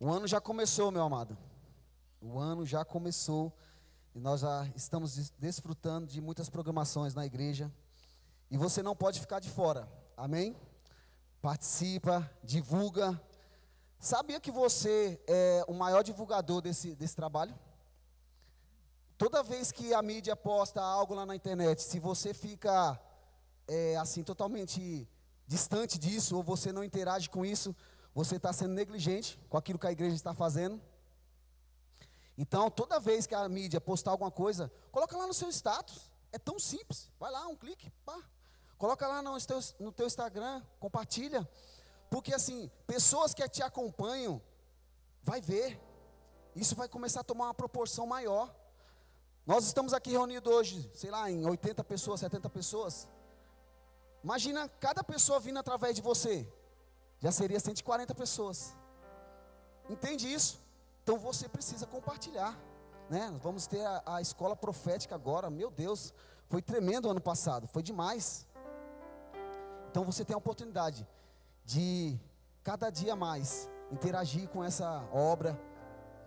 O ano já começou, meu amado. O ano já começou e nós já estamos desfrutando de muitas programações na igreja. E você não pode ficar de fora, amém? Participa, divulga. Sabia que você é o maior divulgador desse trabalho? Toda vez que a mídia posta algo lá na internet, se você fica assim totalmente distante disso, ou você não interage com isso, você está sendo negligente com aquilo que a igreja está fazendo. Então, toda vez que a mídia postar alguma coisa, coloca lá no seu status. É tão simples. Vai lá, um clique, pá. Coloca lá no teu Instagram, compartilha. Porque assim, pessoas que te acompanham, vai ver. Isso vai começar a tomar uma proporção maior. Nós estamos aqui reunidos hoje, sei lá, em 80 pessoas, 70 pessoas. Imagina cada pessoa vindo através de você. Já seria 140 pessoas. Entende isso? Então você precisa compartilhar, né? Nós vamos ter a escola profética agora. Meu Deus, foi tremendo o ano passado, foi demais. Então você tem a oportunidade de cada dia mais interagir com essa obra,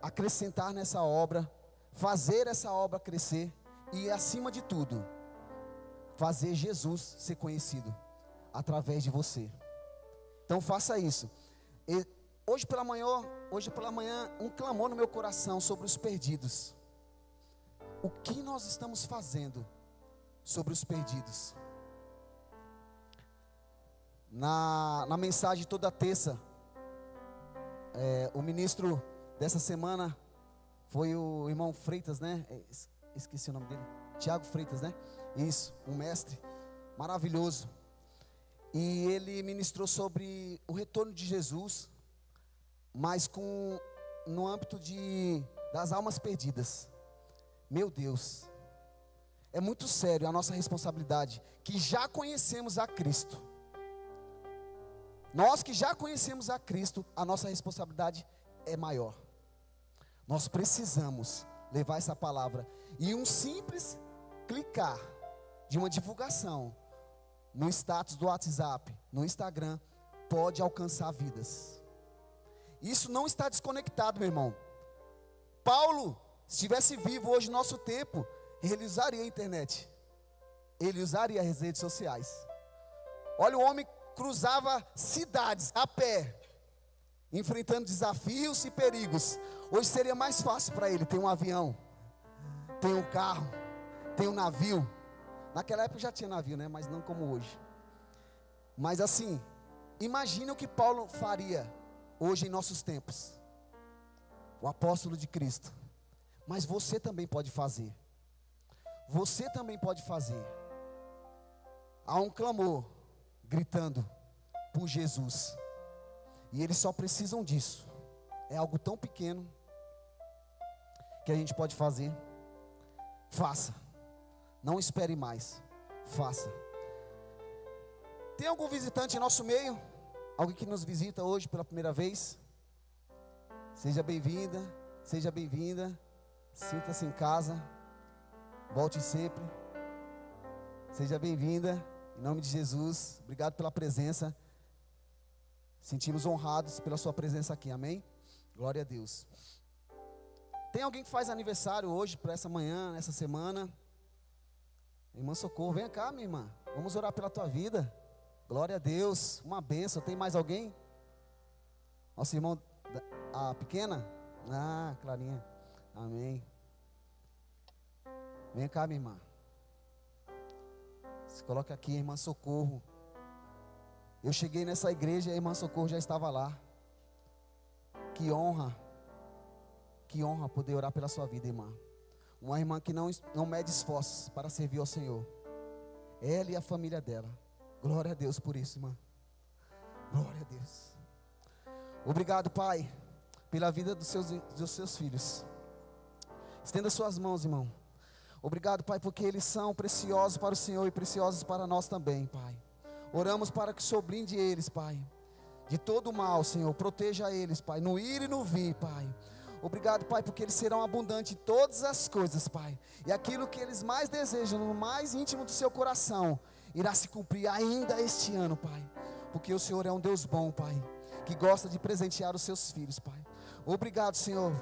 acrescentar nessa obra, fazer essa obra crescer e, acima de tudo, fazer Jesus ser conhecido através de você. Então faça isso. Hoje pela manhã, um clamor no meu coração sobre os perdidos. O que nós estamos fazendo sobre os perdidos? Na mensagem toda terça, o ministro dessa semana foi o irmão Freitas, né? Esqueci o nome dele. Tiago Freitas, né? Isso, um mestre maravilhoso. E ele ministrou sobre o retorno de Jesus, mas no âmbito das almas perdidas. Meu Deus, é muito sério a nossa responsabilidade, que já conhecemos a Cristo. Nós que já conhecemos a Cristo, a nossa responsabilidade é maior. Nós precisamos levar essa palavra. E um simples clicar de uma divulgação no status do WhatsApp, no Instagram, pode alcançar vidas. Isso não está desconectado, meu irmão. Paulo, se estivesse vivo hoje no nosso tempo, ele usaria a internet. Ele usaria as redes sociais. Olha, o homem cruzava cidades a pé, enfrentando desafios e perigos. Hoje seria mais fácil para ele. Tem um avião, tem um carro, tem um navio. Naquela época já tinha navio, né? Mas não como hoje. Mas assim, imagina o que Paulo faria hoje em nossos tempos. O apóstolo de Cristo. Mas você também pode fazer. Você também pode fazer. Há um clamor gritando por Jesus. E eles só precisam disso. É algo tão pequeno que a gente pode fazer. Faça. Não espere mais. Faça. Tem algum visitante em nosso meio? Alguém que nos visita hoje pela primeira vez? Seja bem-vinda, seja bem-vinda. Sinta-se em casa. Volte sempre. Seja bem-vinda. Em nome de Jesus. Obrigado pela presença. Sentimos honrados pela sua presença aqui. Amém? Glória a Deus. Tem alguém que faz aniversário hoje, para essa manhã, essa semana? Irmã Socorro, vem cá, minha irmã. Vamos orar pela tua vida. Glória a Deus. Uma bênção. Tem mais alguém? Nosso irmão, a pequena? Ah, Clarinha. Amém. Vem cá, minha irmã. Se coloca aqui, irmã Socorro. Eu cheguei nessa igreja e a irmã Socorro já estava lá. Que honra. Que honra poder orar pela sua vida, irmã. Uma irmã que não mede esforços para servir ao Senhor. Ela e a família dela. Glória a Deus por isso, irmã. Glória a Deus. Obrigado, Pai, pela vida dos seus filhos. Estenda suas mãos, irmão. Obrigado, Pai, porque eles são preciosos para o Senhor e preciosos para nós também, Pai. Oramos para que o Senhor blinde eles, Pai, de todo mal, Senhor. Proteja eles, Pai, no ir e no vir, Pai. Obrigado, Pai, porque eles serão abundantes em todas as coisas, Pai. E aquilo que eles mais desejam, no mais íntimo do seu coração, irá se cumprir ainda este ano, Pai. Porque o Senhor é um Deus bom, Pai, que gosta de presentear os seus filhos, Pai. Obrigado, Senhor,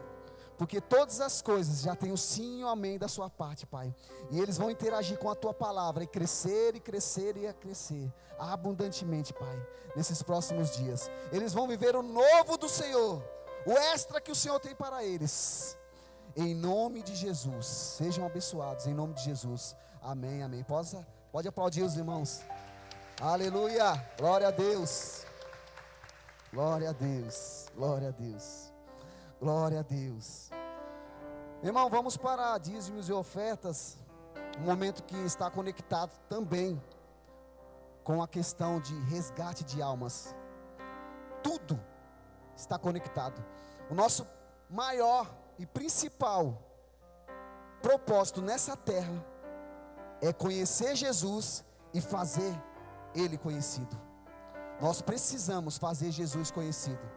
porque todas as coisas já têm o sim e o amém da sua parte, Pai. E eles vão interagir com a tua palavra e crescer e crescer e crescer abundantemente, Pai, nesses próximos dias. Eles vão viver o novo do Senhor, o extra que o Senhor tem para eles. Em nome de Jesus, sejam abençoados, em nome de Jesus. Amém, amém. Pode aplaudir os irmãos. Aleluia, glória a Deus. Glória a Deus, glória a Deus. Glória a Deus. Irmão, vamos para dízimos e ofertas. Um momento que está conectado também com a questão de resgate de almas. Tudo está conectado. O nosso maior e principal propósito nessa terra é conhecer Jesus e fazer Ele conhecido. Nós precisamos fazer Jesus conhecido.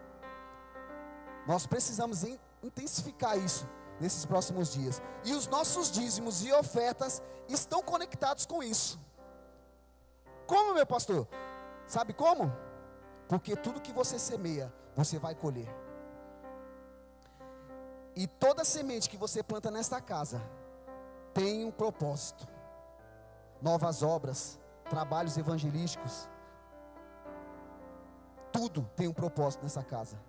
Nós precisamos intensificar isso nesses próximos dias. E os nossos dízimos e ofertas estão conectados com isso. Como, meu pastor? Sabe como? Porque tudo que você semeia, você vai colher. E toda semente que você planta nesta casa tem um propósito. Novas obras, trabalhos evangelísticos, tudo tem um propósito nessa casa.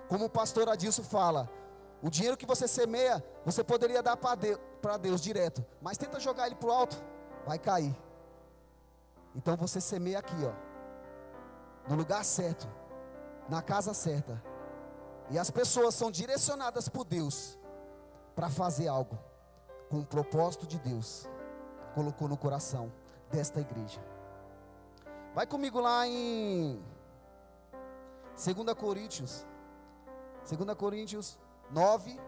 Como o pastor Adilson fala, o dinheiro que você semeia, você poderia dar para Deus direto, mas tenta jogar ele para o alto, vai cair. Então você semeia aqui, ó, no lugar certo, na casa certa, e as pessoas são direcionadas por Deus para fazer algo com o propósito de Deus colocou no coração desta igreja. Vai comigo lá em 2 Coríntios 9,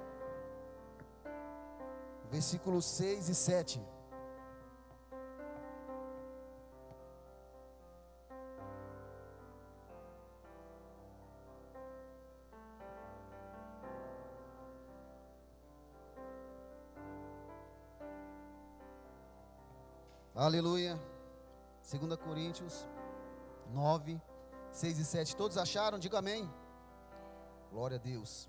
versículos 6 e 7. Aleluia. 2 Coríntios 9, 6 e 7. Todos acharam? Diga amém. Glória a Deus.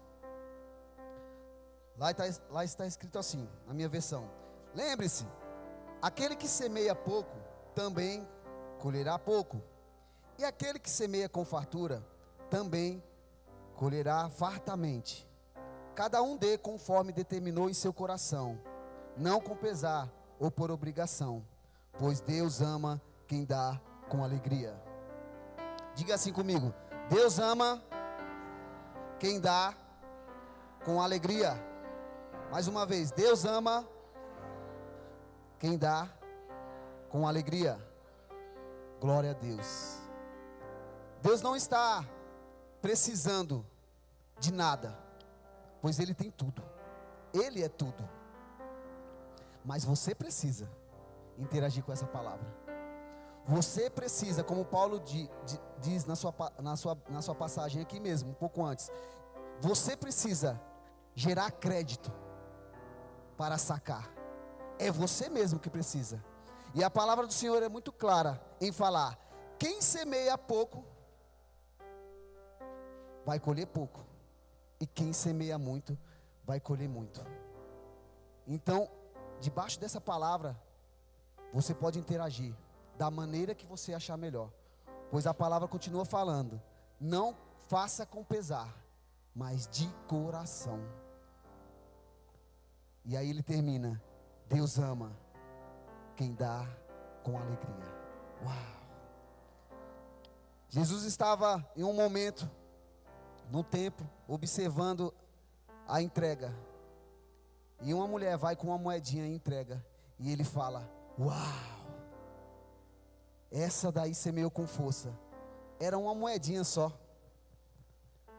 Lá está escrito assim, na minha versão: lembre-se, aquele que semeia pouco, também colherá pouco. E aquele que semeia com fartura, também colherá fartamente. Cada um dê conforme determinou em seu coração, não com pesar ou por obrigação, pois Deus ama quem dá com alegria. Diga assim comigo: Deus ama quem dá com alegria. Mais uma vez, Deus ama quem dá com alegria. Glória a Deus. Deus não está precisando de nada, pois Ele tem tudo. Ele é tudo. Mas você precisa interagir com essa palavra. Você precisa, como Paulo diz na sua passagem aqui mesmo, um pouco antes, você precisa gerar crédito para sacar. É você mesmo que precisa. E a palavra do Senhor é muito clara em falar: quem semeia pouco vai colher pouco, e quem semeia muito vai colher muito. Então, debaixo dessa palavra, você pode interagir da maneira que você achar melhor, pois a palavra continua falando: não faça com pesar, mas de coração. E aí ele termina: Deus ama quem dá com alegria. Uau! Jesus estava em um momento no templo, observando a entrega, e uma mulher vai com uma moedinha e entrega, e ele fala: uau! Essa daí semeou com força. Era uma moedinha só,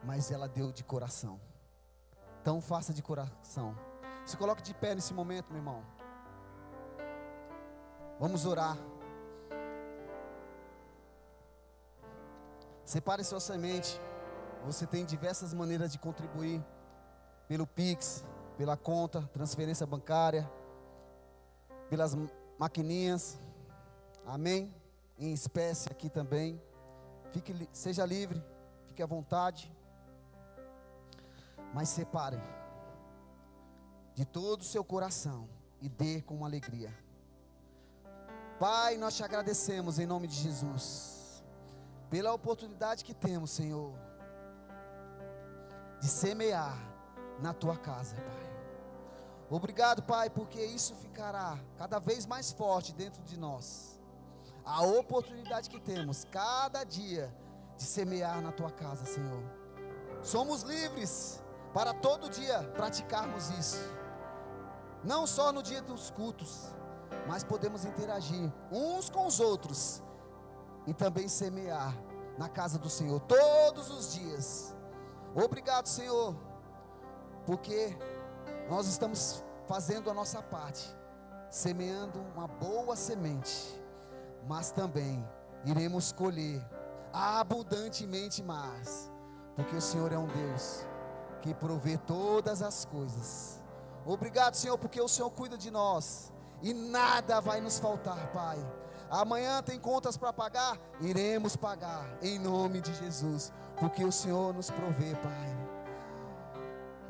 mas ela deu de coração. Então faça de coração. Se coloque de pé nesse momento, meu irmão. Vamos orar. Separe sua semente. Você tem diversas maneiras de contribuir: pelo Pix, pela conta, transferência bancária, pelas maquininhas. Amém? Em espécie aqui também. Seja livre, fique à vontade. Mas separe de todo o seu coração e dê com alegria. Pai, nós te agradecemos em nome de Jesus, pela oportunidade que temos, Senhor, de semear na tua casa, Pai. Obrigado, Pai, porque isso ficará cada vez mais forte dentro de nós. A oportunidade que temos cada dia de semear na tua casa, Senhor. Somos livres para todo dia praticarmos isso. Não só no dia dos cultos, mas podemos interagir uns com os outros e também semear na casa do Senhor todos os dias. Obrigado, Senhor, porque nós estamos fazendo a nossa parte, semeando uma boa semente, mas também iremos colher abundantemente mais, porque o Senhor é um Deus que provê todas as coisas. Obrigado, Senhor, porque o Senhor cuida de nós e nada vai nos faltar, Pai. Amanhã tem contas para pagar, iremos pagar em nome de Jesus, porque o Senhor nos provê, Pai.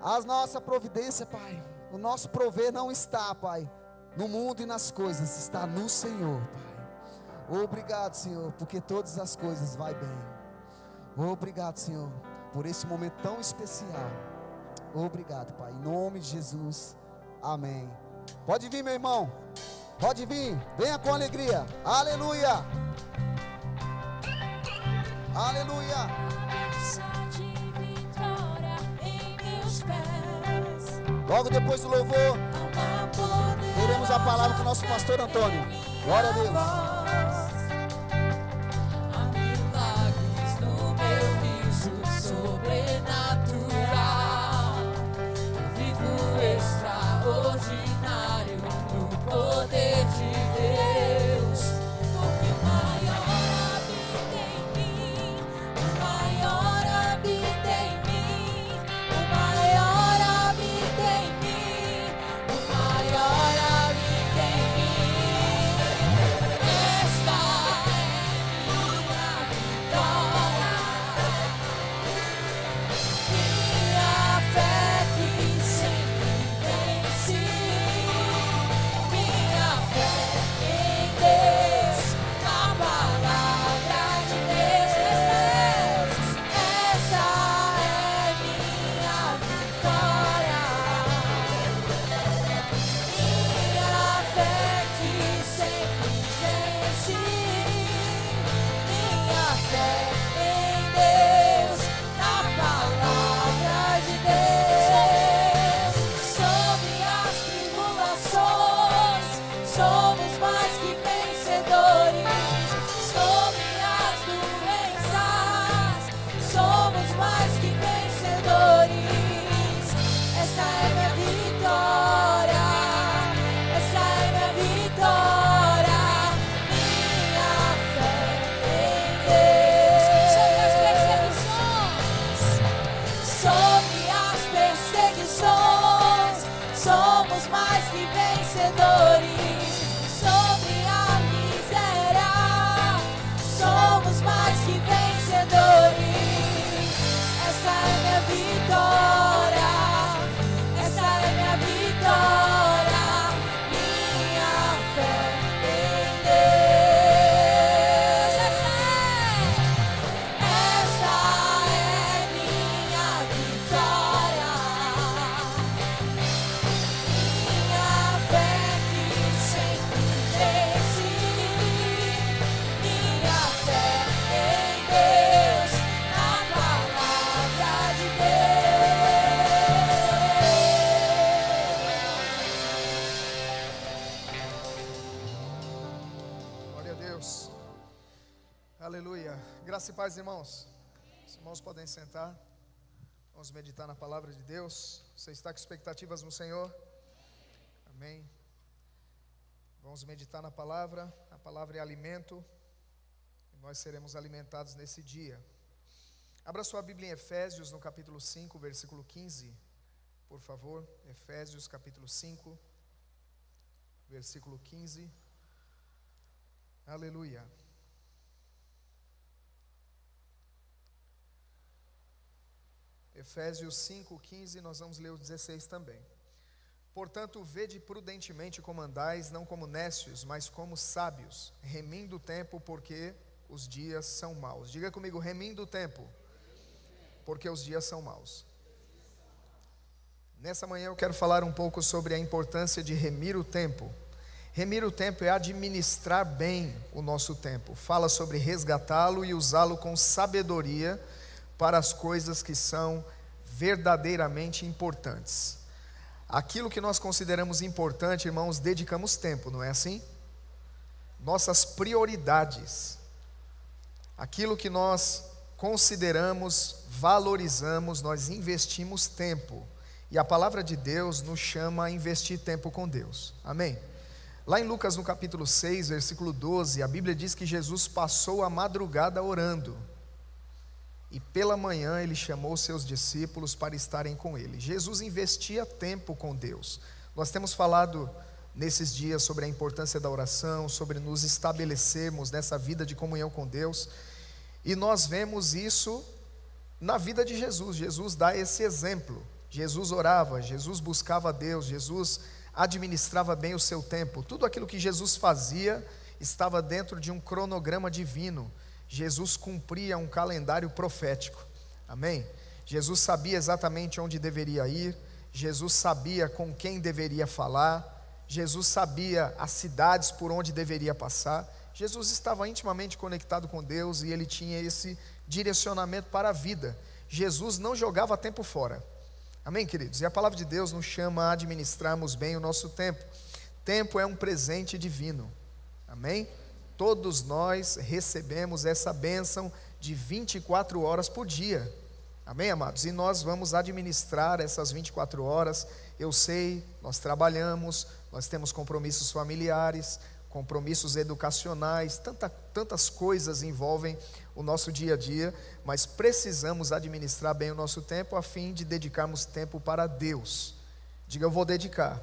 A nossa providência, Pai, o nosso prover não está, Pai, no mundo e nas coisas, está no Senhor, Pai. Obrigado, Senhor, porque todas as coisas vai bem. Obrigado, Senhor, por esse momento tão especial. Obrigado, Pai, em nome de Jesus, amém. Pode vir, meu irmão, pode vir, venha com alegria, aleluia, aleluia. Logo depois do louvor, teremos a palavra com o nosso pastor Antônio. Glória a Deus. Há milagres no meu riso sobrenatural. Eu vivo extraordinário no poder de Deus. Porque o maior habita em mim, o maior habita em mim, o maior habita em mim, o maior habita em mim. Esta é minha vitória, minha fé que sempre vence, minha fé em Deus, na palavra de Deus. Esta é minha vitória, minha fé que sempre vence, minha fé em Deus, na palavra de Deus. Sobre as tribulações, somos mais que vencedores. Sobre as doenças, somos mais que vencedores. Essa é minha vitória, essa é minha vitória, minha fé em Deus. Sobre as perseguições, somos mais que vencedores. Sobre a miséria, somos mais que vencedores. Essa é minha vitória, essa é minha vitória, minha fé em Deus. Essa é minha vitória, minha fé que sempre vence, minha fé em Deus, na palavra de Deus. Glória a Deus. Aleluia. Graça e paz, irmãos. Os irmãos podem sentar. Vamos meditar na palavra de Deus. Você está com expectativas no Senhor? Amém. Vamos meditar na palavra. A palavra é alimento. E nós seremos alimentados nesse dia. Abra sua Bíblia em Efésios, no capítulo 5, versículo 15. Por favor. Efésios, capítulo 5, versículo 15. Aleluia. Efésios 5:15, nós vamos ler o 16 também. Portanto, vede prudentemente como andais, não como nécios, mas como sábios, remindo o tempo, porque os dias são maus. Diga comigo, remindo o tempo, porque os dias são maus. Nessa manhã eu quero falar um pouco sobre a importância de remir o tempo. Remir o tempo é administrar bem o nosso tempo. Fala sobre resgatá-lo e usá-lo com sabedoria para as coisas que são verdadeiramente importantes. Aquilo que nós consideramos importante, irmãos, dedicamos tempo, não é assim? Nossas prioridades, aquilo que nós consideramos, valorizamos, nós investimos tempo. E a palavra de Deus nos chama a investir tempo com Deus. Amém? Lá em Lucas, no capítulo 6, versículo 12, a Bíblia diz que Jesus passou a madrugada orando. E pela manhã ele chamou seus discípulos para estarem com ele. Jesus investia tempo com Deus. Nós temos falado nesses dias sobre a importância da oração, sobre nos estabelecermos nessa vida de comunhão com Deus. E nós vemos isso na vida de Jesus. Jesus dá esse exemplo. Jesus orava, Jesus buscava a Deus, Jesus administrava bem o seu tempo. Tudo aquilo que Jesus fazia estava dentro de um cronograma divino. Jesus cumpria um calendário profético. Amém? Jesus sabia exatamente onde deveria ir, Jesus sabia com quem deveria falar, Jesus sabia as cidades por onde deveria passar. Jesus estava intimamente conectado com Deus e ele tinha esse direcionamento para a vida. Jesus não jogava tempo fora. Amém, queridos? E a palavra de Deus nos chama a administrarmos bem o nosso tempo. Tempo é um presente divino. Amém? Todos nós recebemos essa bênção de 24 horas por dia. Amém, amados? E nós vamos administrar essas 24 horas. Eu sei, nós trabalhamos, nós temos compromissos familiares, compromissos educacionais, tantas coisas envolvem o nosso dia a dia, mas precisamos administrar bem o nosso tempo a fim de dedicarmos tempo para Deus. Diga, eu vou dedicar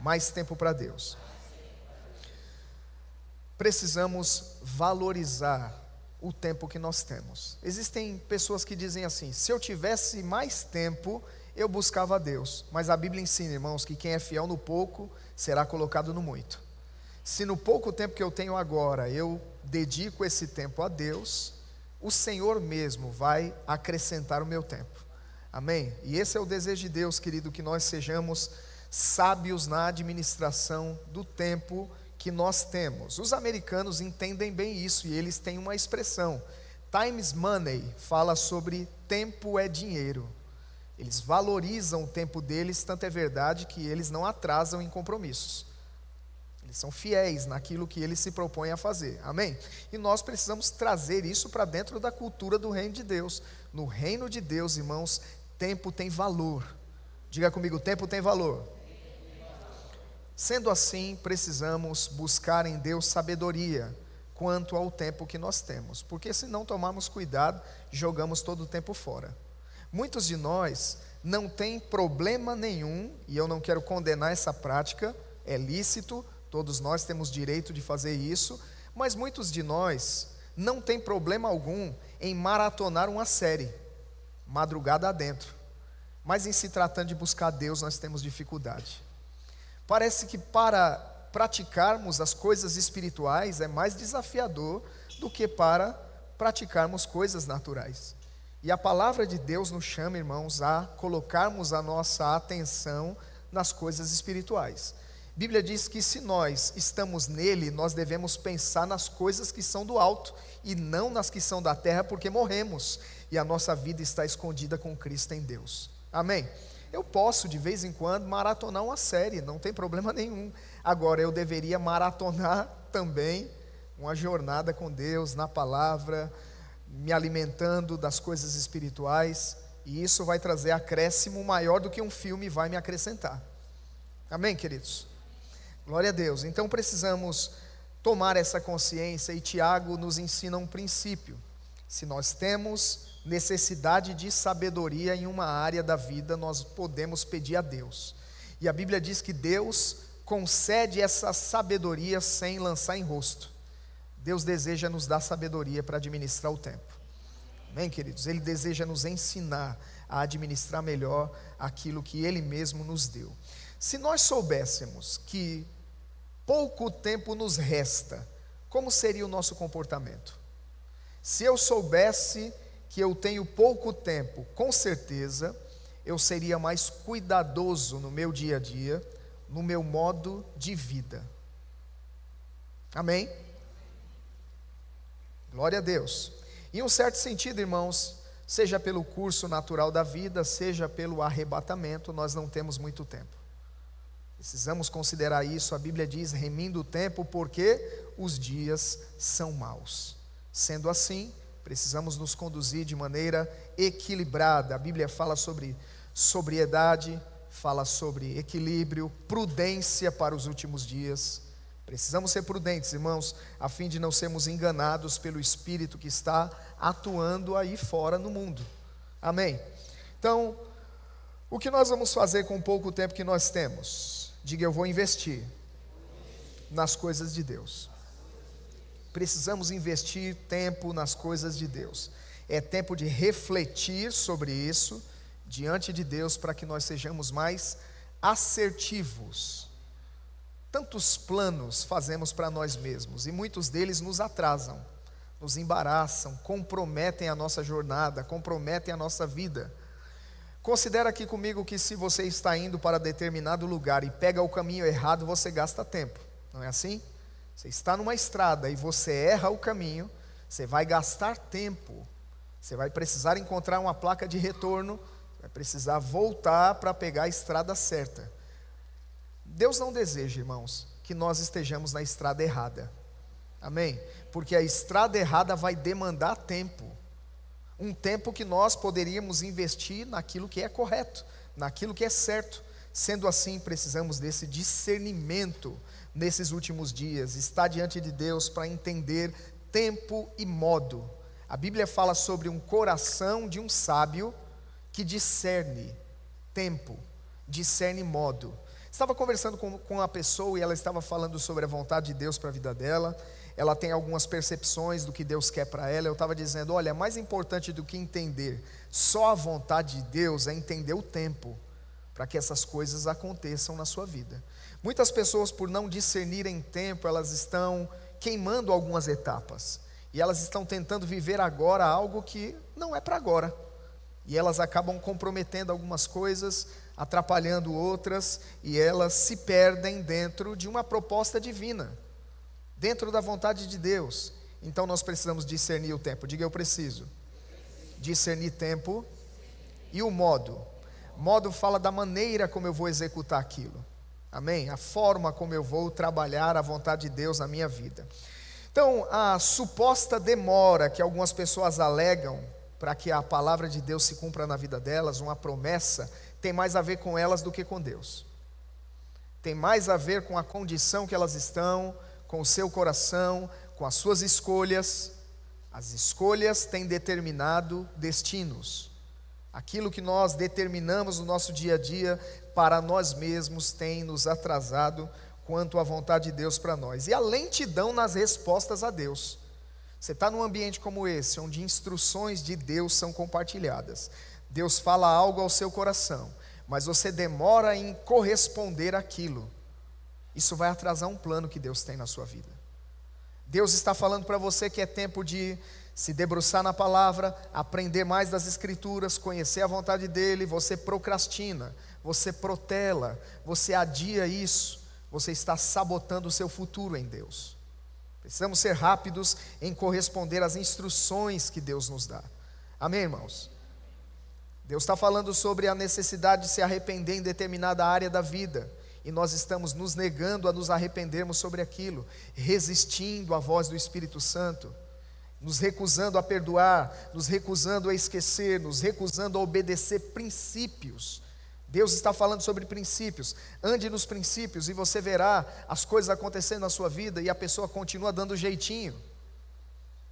mais tempo para Deus. Precisamos valorizar o tempo que nós temos. Existem pessoas que dizem assim: se eu tivesse mais tempo, eu buscava a Deus. Mas a Bíblia ensina, irmãos, que quem é fiel no pouco será colocado no muito. Se no pouco tempo que eu tenho agora eu dedico esse tempo a Deus, o Senhor mesmo vai acrescentar o meu tempo. Amém? E esse é o desejo de Deus, querido, que nós sejamos sábios na administração do tempo que nós temos. Os americanos entendem bem isso e eles têm uma expressão, time is money, fala sobre tempo é dinheiro. Eles valorizam o tempo deles, tanto é verdade que eles não atrasam em compromissos. Eles são fiéis naquilo que eles se propõem a fazer, amém? E nós precisamos trazer isso para dentro da cultura do reino de Deus. No reino de Deus, irmãos, tempo tem valor. Diga comigo, tempo tem valor. Sendo assim, precisamos buscar em Deus sabedoria quanto ao tempo que nós temos, porque se não tomarmos cuidado, jogamos todo o tempo fora. Muitos de nós não tem problema nenhum, e eu não quero condenar essa prática, é lícito, todos nós temos direito de fazer isso, mas muitos de nós não tem problema algum em maratonar uma série, madrugada adentro, mas em se tratando de buscar Deus nós temos dificuldade. Parece que para praticarmos as coisas espirituais é mais desafiador do que para praticarmos coisas naturais. E a palavra de Deus nos chama, irmãos, a colocarmos a nossa atenção nas coisas espirituais. A Bíblia diz que se nós estamos nele, nós devemos pensar nas coisas que são do alto e não nas que são da terra, porque morremos e a nossa vida está escondida com Cristo em Deus. Amém? Eu posso de vez em quando maratonar uma série, não tem problema nenhum. Agora eu deveria maratonar também uma jornada com Deus, na palavra, me alimentando das coisas espirituais, e isso vai trazer acréscimo maior do que um filme vai me acrescentar. Amém, queridos? Glória a Deus. Então precisamos tomar essa consciência, e Tiago nos ensina um princípio. Se nós temos necessidade de sabedoria em uma área da vida, nós podemos pedir a Deus. E a Bíblia diz que Deus concede essa sabedoria sem lançar em rosto. Deus deseja nos dar sabedoria para administrar o tempo. Amém, queridos? Ele deseja nos ensinar a administrar melhor aquilo que Ele mesmo nos deu. Se nós soubéssemos que pouco tempo nos resta, como seria o nosso comportamento? Se eu soubesse que eu tenho pouco tempo, com certeza eu seria mais cuidadoso no meu dia a dia, no meu modo de vida. Amém? Glória a Deus. Em um certo sentido, irmãos, seja pelo curso natural da vida, seja pelo arrebatamento, nós não temos muito tempo. Precisamos considerar isso. A Bíblia diz: remindo o tempo, porque os dias são maus. Sendo assim, precisamos nos conduzir de maneira equilibrada. A Bíblia fala sobre sobriedade, fala sobre equilíbrio, prudência para os últimos dias. Precisamos ser prudentes, irmãos, a fim de não sermos enganados pelo espírito que está atuando aí fora no mundo. Amém? Então, o que nós vamos fazer com o pouco tempo que nós temos? Diga: eu vou investir nas coisas de Deus. Precisamos investir tempo nas coisas de Deus. É tempo de refletir sobre isso diante de Deus, para que nós sejamos mais assertivos. Tantos planos fazemos para nós mesmos, e muitos deles nos atrasam, nos embaraçam, comprometem a nossa jornada, comprometem a nossa vida. Considera aqui comigo que se você está indo para determinado lugar e pega o caminho errado, você gasta tempo, não é assim? Você está numa estrada e você erra o caminho, você vai gastar tempo, você vai precisar encontrar uma placa de retorno, vai precisar voltar para pegar a estrada certa. Deus não deseja, irmãos, que nós estejamos na estrada errada. Amém? Porque a estrada errada vai demandar tempo. Um tempo que nós poderíamos investir naquilo que é correto, naquilo que é certo. Sendo assim, precisamos desse discernimento nesses últimos dias, estar diante de Deus para entender tempo e modo. A Bíblia fala sobre um coração de um sábio que discerne tempo, discerne modo. Estava conversando com uma pessoa e ela estava falando sobre a vontade de Deus para a vida dela. Ela tem algumas percepções do que Deus quer para ela. Eu estava dizendo: olha, mais importante do que entender só a vontade de Deus é entender o tempo, para que essas coisas aconteçam na sua vida. Muitas pessoas, por não discernirem tempo, elas estão queimando algumas etapas, e elas estão tentando viver agora algo que não é para agora, e elas acabam comprometendo algumas coisas, atrapalhando outras, e elas se perdem dentro de uma proposta divina, dentro da vontade de Deus. Então nós precisamos discernir o tempo. Diga: eu preciso discernir tempo e o modo. Modo fala da maneira como eu vou executar aquilo. Amém? A forma como eu vou trabalhar a vontade de Deus na minha vida. Então, a suposta demora que algumas pessoas alegam para que a palavra de Deus se cumpra na vida delas, uma promessa, tem mais a ver com elas do que com Deus. Tem mais a ver com a condição que elas estão, com o seu coração, com as suas escolhas. As escolhas têm determinado destinos. Aquilo que nós determinamos no nosso dia a dia para nós mesmos tem nos atrasado quanto à vontade de Deus para nós. E a lentidão nas respostas a Deus. Você está num ambiente como esse, onde instruções de Deus são compartilhadas. Deus fala algo ao seu coração, mas você demora em corresponder àquilo. Isso vai atrasar um plano que Deus tem na sua vida. Deus está falando para você que é tempo de se debruçar na palavra, aprender mais das Escrituras, conhecer a vontade dEle. Você procrastina, você protela, você adia isso, você está sabotando o seu futuro em Deus. Precisamos ser rápidos em corresponder às instruções que Deus nos dá. Amém, irmãos? Deus está falando sobre a necessidade de se arrepender em determinada área da vida, e nós estamos nos negando a nos arrependermos sobre aquilo, resistindo à voz do Espírito Santo, nos recusando a perdoar, nos recusando a esquecer, nos recusando a obedecer princípios. Deus está falando sobre princípios. Ande nos princípios e você verá as coisas acontecendo na sua vida, e a pessoa continua dando jeitinho,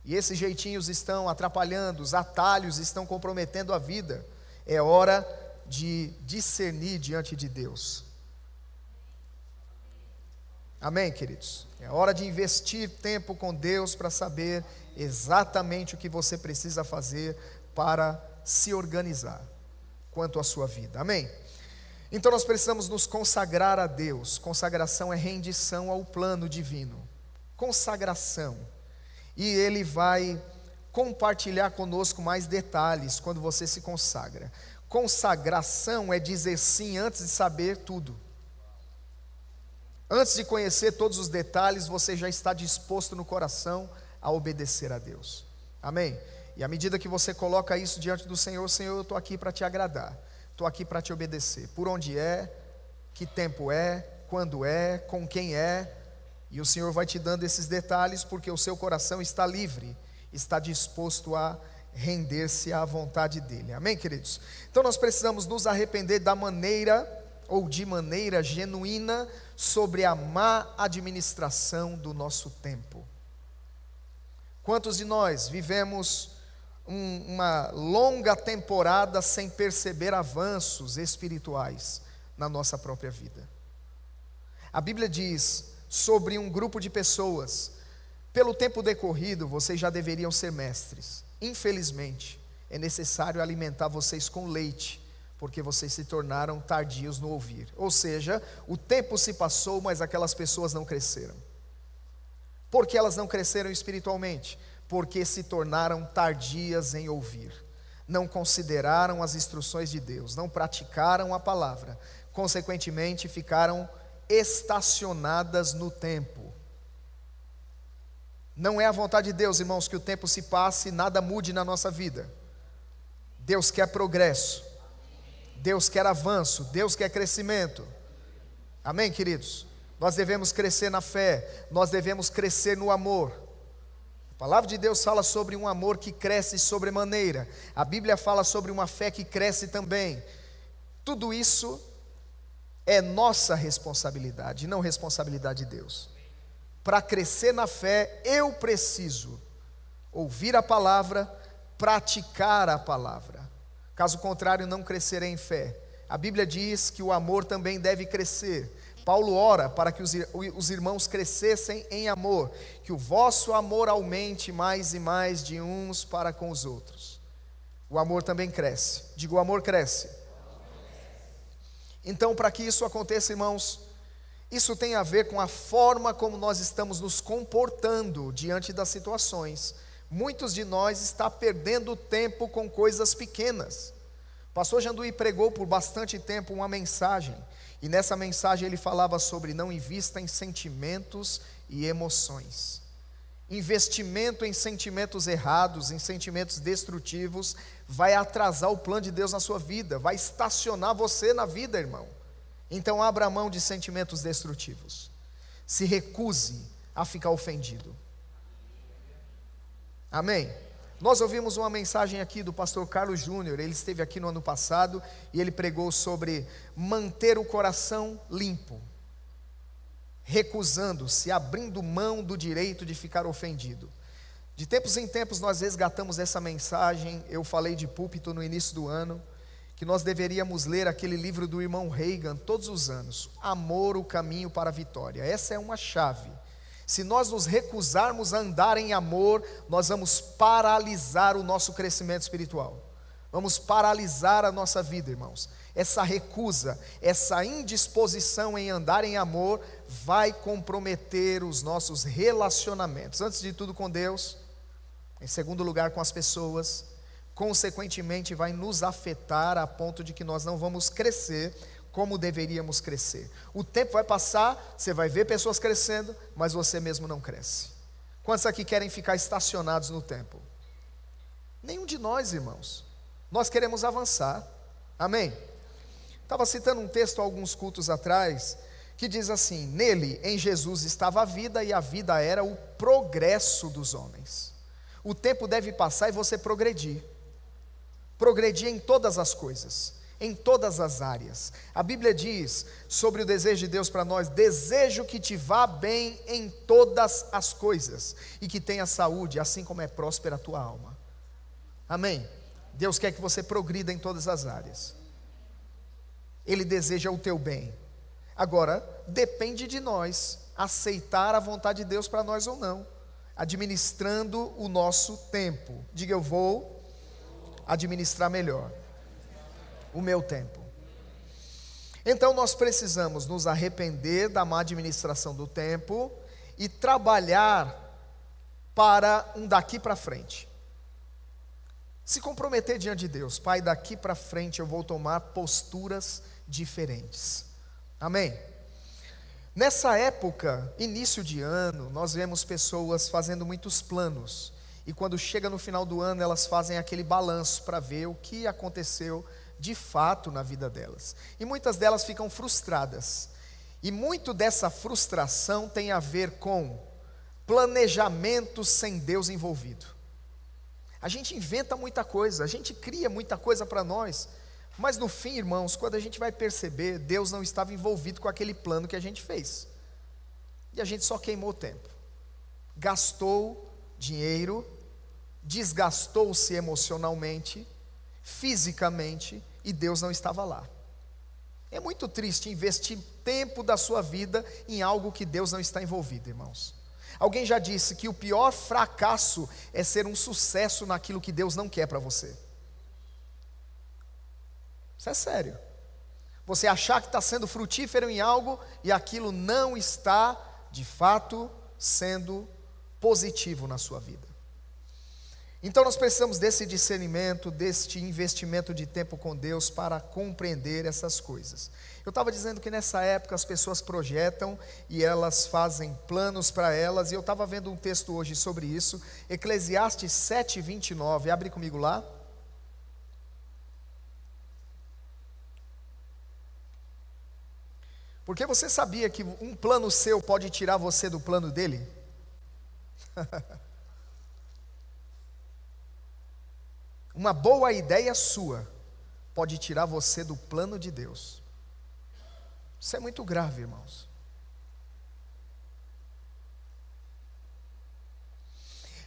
e esses jeitinhos estão atrapalhando, os atalhos estão comprometendo a vida. É hora de discernir diante de Deus. Amém, queridos? É hora de investir tempo com Deus para saber exatamente o que você precisa fazer para se organizar quanto à sua vida. Amém? Então nós precisamos nos consagrar a Deus. Consagração é rendição ao plano divino. Consagração. E Ele vai compartilhar conosco mais detalhes quando você se consagra. Consagração é dizer sim antes de saber tudo. Antes de conhecer todos os detalhes, você já está disposto no coração a obedecer a Deus. Amém? E à medida que você coloca isso diante do Senhor, Senhor, eu estou aqui para te agradar. Estou aqui para te obedecer. Por onde é, que tempo é, quando é, com quem é. E o Senhor vai te dando esses detalhes porque o seu coração está livre, está disposto a render-se à vontade dEle. Amém, queridos? Então nós precisamos nos arrepender da maneira, ou de maneira genuína, sobre a má administração do nosso tempo. Quantos de nós vivemos uma longa temporada sem perceber avanços espirituais na nossa própria vida? A Bíblia diz sobre um grupo de pessoas: pelo tempo decorrido, vocês já deveriam ser mestres. Infelizmente, é necessário alimentar vocês com leite, porque vocês se tornaram tardios no ouvir. Ou seja, o tempo se passou, mas aquelas pessoas não cresceram. Por que elas não cresceram espiritualmente? Porque se tornaram tardias em ouvir. Não consideraram as instruções de Deus, não praticaram a palavra. Consequentemente, ficaram estacionadas no tempo. Não é a vontade de Deus, irmãos, que o tempo se passe e nada mude na nossa vida. Deus quer progresso, Deus quer avanço, Deus quer crescimento. Amém, queridos? Nós devemos crescer na fé, nós devemos crescer no amor. A palavra de Deus fala sobre um amor que cresce sobremaneira. A Bíblia fala sobre uma fé que cresce também. Tudo isso é nossa responsabilidade, não responsabilidade de Deus. Para crescer na fé, eu preciso ouvir a palavra, praticar a palavra. Caso contrário, não crescerei em fé. A Bíblia diz que o amor também deve crescer. Paulo ora para que os irmãos crescessem em amor, que o vosso amor aumente mais e mais de uns para com os outros. O amor também cresce. Digo, o amor cresce. Então, para que isso aconteça, irmãos, isso tem a ver com a forma como nós estamos nos comportando diante das situações. Muitos de nós estão perdendo tempo com coisas pequenas. O pastor Janduí pregou por bastante tempo uma mensagem, e nessa mensagem ele falava sobre não invista em sentimentos e emoções. Investimento em sentimentos errados, em sentimentos destrutivos, vai atrasar o plano de Deus na sua vida, vai estacionar você na vida, irmão. Então abra mão de sentimentos destrutivos. Se recuse a ficar ofendido. Amém? Nós ouvimos uma mensagem aqui do pastor Carlos Júnior. Ele esteve aqui no ano passado e ele pregou sobre manter o coração limpo, recusando-se, abrindo mão do direito de ficar ofendido. De tempos em tempos nós resgatamos essa mensagem. Eu falei de púlpito no início do ano que nós deveríamos ler aquele livro do irmão Reagan todos os anos, Amor, o Caminho para a Vitória. Essa é uma chave. Se nós nos recusarmos a andar em amor, nós vamos paralisar o nosso crescimento espiritual. Vamos paralisar a nossa vida, irmãos. Essa recusa, essa indisposição em andar em amor vai comprometer os nossos relacionamentos. Antes de tudo com Deus, em segundo lugar com as pessoas, consequentemente vai nos afetar a ponto de que nós não vamos crescer como deveríamos crescer. O tempo vai passar, você vai ver pessoas crescendo, mas você mesmo não cresce. Quantos aqui querem ficar estacionados no tempo? Nenhum de nós, irmãos. Nós queremos avançar. Amém? Estava citando um texto há alguns cultos atrás, que diz assim: nele, em Jesus, estava a vida, e a vida era o progresso dos homens. O tempo deve passar e você progredir. Progredir em todas as coisas, em todas as áreas. A Bíblia diz sobre o desejo de Deus para nós: desejo que te vá bem em todas as coisas, e que tenha saúde, assim como é próspera a tua alma. Amém? Deus quer que você progrida em todas as áreas. Ele deseja o teu bem. Agora, depende de nós aceitar a vontade de Deus para nós ou não. administrando o nosso tempo. Diga, eu vou administrar melhor o meu tempo. Então nós precisamos nos arrepender da má administração do tempo e trabalhar para um daqui para frente. Se comprometer diante de Deus: Pai, daqui para frente eu vou tomar posturas diferentes. Amém? Nessa época, início de ano, nós vemos pessoas fazendo muitos planos. E quando chega no final do ano, elas fazem aquele balanço para ver o que aconteceu de fato na vida delas. E muitas delas ficam frustradas. E muito dessa frustração tem a ver com planejamento sem Deus envolvido. A gente inventa muita coisa, a gente cria muita coisa para nós, mas no fim, irmãos, quando a gente vai perceber, Deus não estava envolvido com aquele plano que a gente fez. E a gente só queimou o tempo, gastou dinheiro, desgastou-se emocionalmente, fisicamente, e Deus não estava lá. É muito triste investir tempo da sua vida em algo que Deus não está envolvido, irmãos. Alguém já disse que o pior fracasso é ser um sucesso naquilo que Deus não quer para você. Isso é sério. Você achar que está sendo frutífero em algo e aquilo não está, de fato, sendo positivo na sua vida. Então nós precisamos desse discernimento, deste investimento de tempo com Deus para compreender essas coisas. Eu estava dizendo que nessa época as pessoas projetam e elas fazem planos para elas, e eu estava vendo um texto hoje sobre isso, Eclesiastes 7:29, abre comigo lá. Porque você sabia que um plano seu pode tirar você do plano dele? Uma boa ideia sua pode tirar você do plano de Deus. Isso é muito grave, irmãos.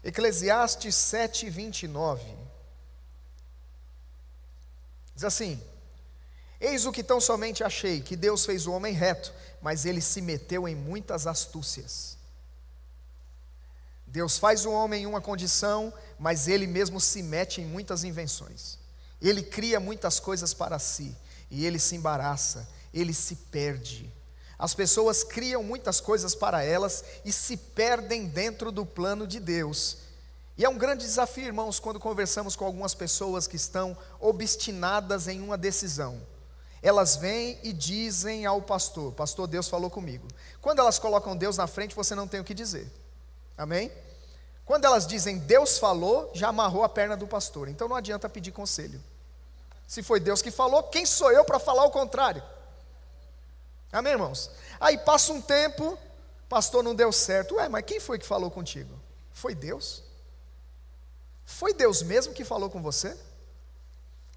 Eclesiastes 7:29 diz assim: eis o que tão somente achei, que Deus fez o homem reto, mas ele se meteu em muitas astúcias. Deus faz o homem em uma condição, mas ele mesmo se mete em muitas invenções. Ele cria muitas coisas para si, e ele se embaraça, ele se perde. As pessoas criam muitas coisas para elas e se perdem dentro do plano de Deus. E é um grande desafio, irmãos, quando conversamos com algumas pessoas que estão obstinadas em uma decisão. Elas vêm e dizem ao pastor: pastor, Deus falou comigo. Quando elas colocam Deus na frente, você não tem o que dizer. Amém? Quando elas dizem Deus falou, já amarrou a perna do pastor. Então não adianta pedir conselho. Se foi Deus que falou, quem sou eu para falar o contrário? Amém, irmãos? Aí passa um tempo, pastor, não deu certo. Ué, mas quem foi que falou contigo? Foi Deus? Foi Deus mesmo que falou com você?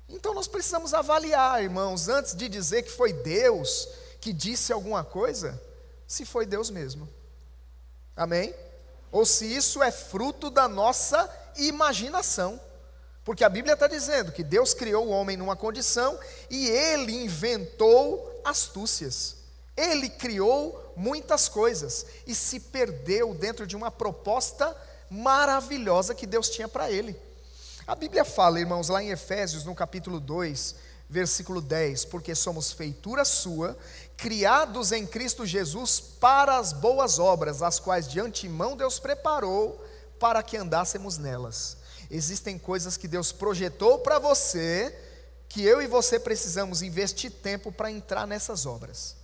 Então nós precisamos avaliar, irmãos, antes de dizer que foi Deus que disse alguma coisa, se foi Deus mesmo. Amém? Ou se isso é fruto da nossa imaginação. Porque a Bíblia está dizendo que Deus criou o homem numa condição e ele inventou astúcias. Ele criou muitas coisas e se perdeu dentro de uma proposta maravilhosa que Deus tinha para ele. A Bíblia fala, irmãos, lá em Efésios, no capítulo 2, versículo 10, porque somos feitura sua, criados em Cristo Jesus para as boas obras, as quais de antemão Deus preparou para que andássemos nelas. Existem coisas que Deus projetou para você, que eu e você precisamos investir tempo para entrar nessas obras.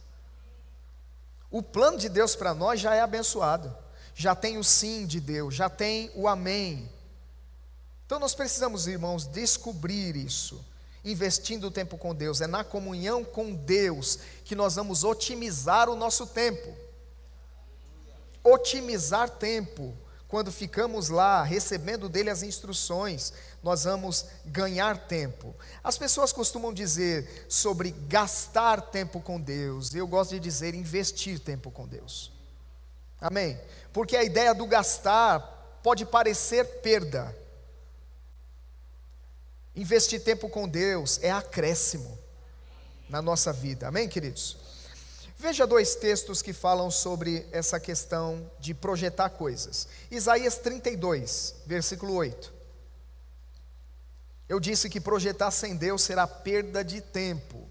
O plano de Deus para nós já é abençoado, já tem o sim de Deus, já tem o amém. Então nós precisamos, irmãos, descobrir isso. Investindo o tempo com Deus, é na comunhão com Deus que nós vamos otimizar o nosso tempo. Otimizar tempo. Quando ficamos lá recebendo dele as instruções, nós vamos ganhar tempo. As pessoas costumam dizer sobre gastar tempo com Deus. Eu gosto de dizer investir tempo com Deus. Amém? Porque a ideia do gastar pode parecer perda. Investir tempo com Deus é acréscimo na nossa vida. Amém, queridos? Veja dois textos que falam sobre essa questão de projetar coisas. Isaías 32, versículo 8. Eu disse que projetar sem Deus será perda de tempo.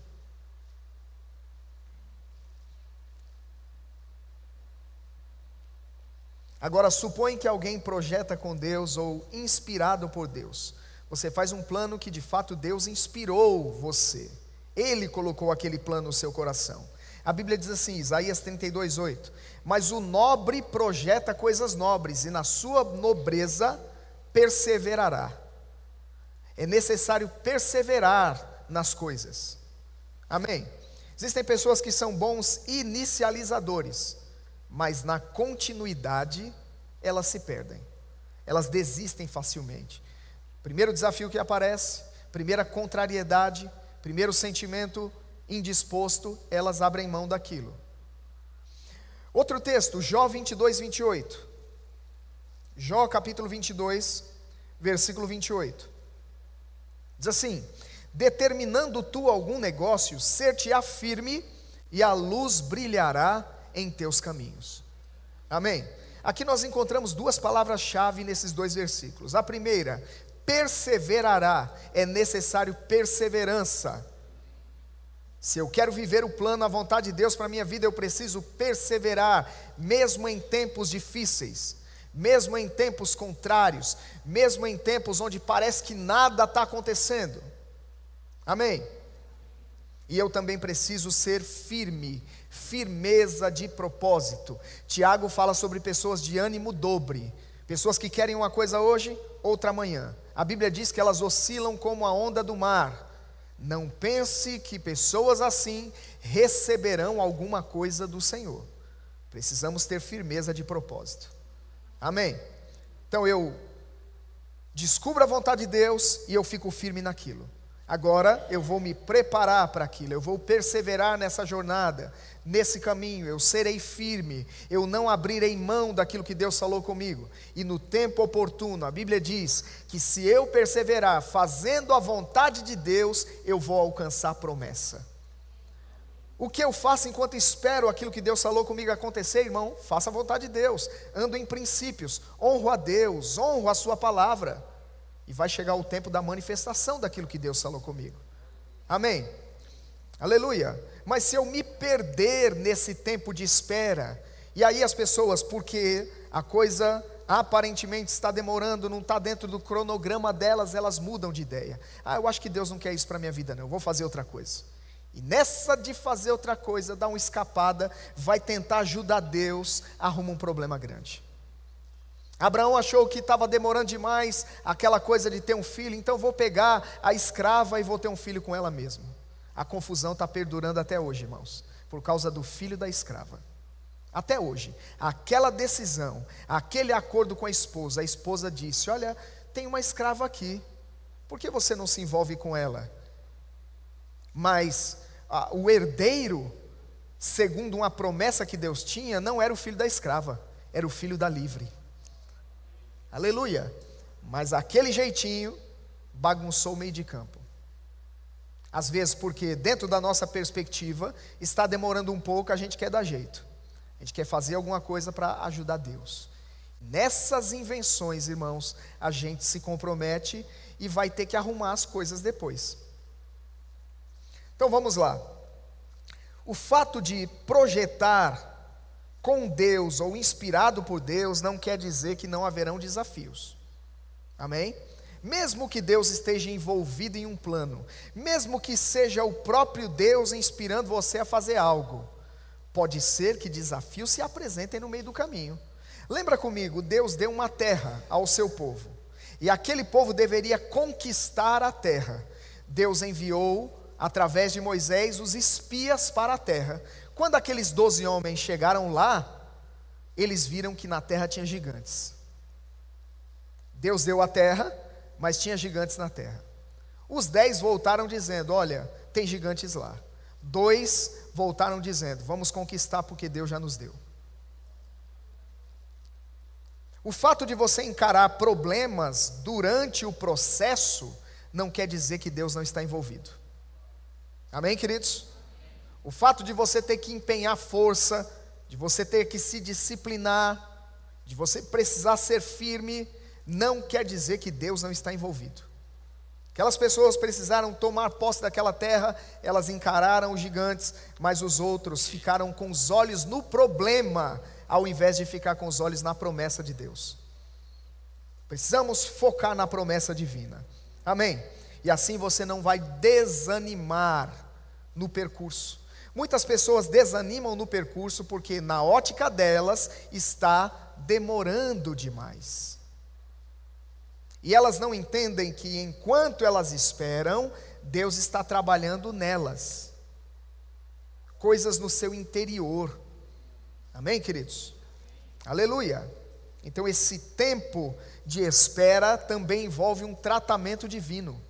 Agora, supõe que alguém projeta com Deus ou inspirado por Deus. Você faz um plano que de fato Deus inspirou você. Ele colocou aquele plano no seu coração. A Bíblia diz assim, Isaías 32, 8. Mas o nobre projeta coisas nobres, e na sua nobreza perseverará. É necessário perseverar nas coisas. Amém? Existem pessoas que são bons inicializadores, mas na continuidade elas se perdem. Elas desistem facilmente. Primeiro desafio que aparece, primeira contrariedade, primeiro sentimento indisposto, elas abrem mão daquilo. Outro texto, Jó 22, 28. Jó capítulo 22, versículo 28. Diz assim: determinando tu algum negócio, ser-te-á firme, e a luz brilhará em teus caminhos. Amém? Aqui nós encontramos duas palavras-chave nesses dois versículos. A primeira, perseverará, é necessário perseverança. Se eu quero viver o plano, a vontade de Deus para a minha vida, eu preciso perseverar, mesmo em tempos difíceis, mesmo em tempos contrários, mesmo em tempos onde parece que nada está acontecendo. Amém? E eu também preciso ser firme, firmeza de propósito. Tiago fala sobre pessoas de ânimo dobre, pessoas que querem uma coisa hoje, outra amanhã. A Bíblia diz que elas oscilam como a onda do mar. Não pense que pessoas assim receberão alguma coisa do Senhor. Precisamos ter firmeza de propósito. Amém? Então eu descubro a vontade de Deus e eu fico firme naquilo. Agora eu vou me preparar para aquilo, eu vou perseverar nessa jornada, nesse caminho, eu serei firme, eu não abrirei mão daquilo que Deus falou comigo. E no tempo oportuno, a Bíblia diz que se eu perseverar fazendo a vontade de Deus, eu vou alcançar a promessa. O que eu faço enquanto espero aquilo que Deus falou comigo acontecer, irmão? Faça a vontade de Deus, ando em princípios, honro a Deus, honro a sua palavra. E vai chegar o tempo da manifestação daquilo que Deus falou comigo. Amém? Aleluia. Mas se eu me perder nesse tempo de espera, e aí as pessoas, porque a coisa aparentemente está demorando, não está dentro do cronograma delas, elas mudam de ideia. Eu acho que Deus não quer isso para a minha vida não, eu vou fazer outra coisa. E nessa de fazer outra coisa, dá uma escapada, vai tentar ajudar Deus, arruma um problema grande. Abraão achou que estava demorando demais aquela coisa de ter um filho, então vou pegar a escrava e vou ter um filho com ela mesma. A confusão está perdurando até hoje, irmãos, por causa do filho da escrava. Até hoje, aquela decisão, aquele acordo com a esposa disse: olha, tem uma escrava aqui, por que você não se envolve com ela? Mas o herdeiro, segundo uma promessa que Deus tinha, não era o filho da escrava, era o filho da livre. Aleluia. Mas aquele jeitinho bagunçou o meio de campo. Às vezes porque dentro da nossa perspectiva está demorando um pouco, a gente quer dar jeito. A gente quer fazer alguma coisa para ajudar Deus. Nessas invenções, irmãos, a gente se compromete e vai ter que arrumar as coisas depois. Então vamos lá. O fato de projetar com Deus ou inspirado por Deus não quer dizer que não haverão desafios. Amém? Mesmo que Deus esteja envolvido em um plano, mesmo que seja o próprio Deus inspirando você a fazer algo, pode ser que desafios se apresentem no meio do caminho. Lembra comigo, Deus deu uma terra ao seu povo, e aquele povo deveria conquistar a terra. Deus enviou, através de Moisés, os espias para a terra. Quando aqueles 12 homens chegaram lá, eles viram que na terra tinha gigantes. Deus deu a terra, mas tinha gigantes na terra. Os 10 voltaram dizendo: olha, tem gigantes lá. 2 voltaram dizendo: vamos conquistar porque Deus já nos deu. O fato de você encarar problemas durante o processo não quer dizer que Deus não está envolvido. Amém, queridos? O fato de você ter que empenhar força, de você ter que se disciplinar, de você precisar ser firme, não quer dizer que Deus não está envolvido. Aquelas pessoas precisaram tomar posse daquela terra, elas encararam os gigantes, mas os outros ficaram com os olhos no problema, ao invés de ficar com os olhos na promessa de Deus. Precisamos focar na promessa divina. Amém? E assim você não vai desanimar no percurso. Muitas pessoas desanimam no percurso porque na ótica delas está demorando demais. E elas não entendem que enquanto elas esperam, Deus está trabalhando nelas. Coisas no seu interior. Amém, queridos? Aleluia. Então esse tempo de espera também envolve um tratamento divino.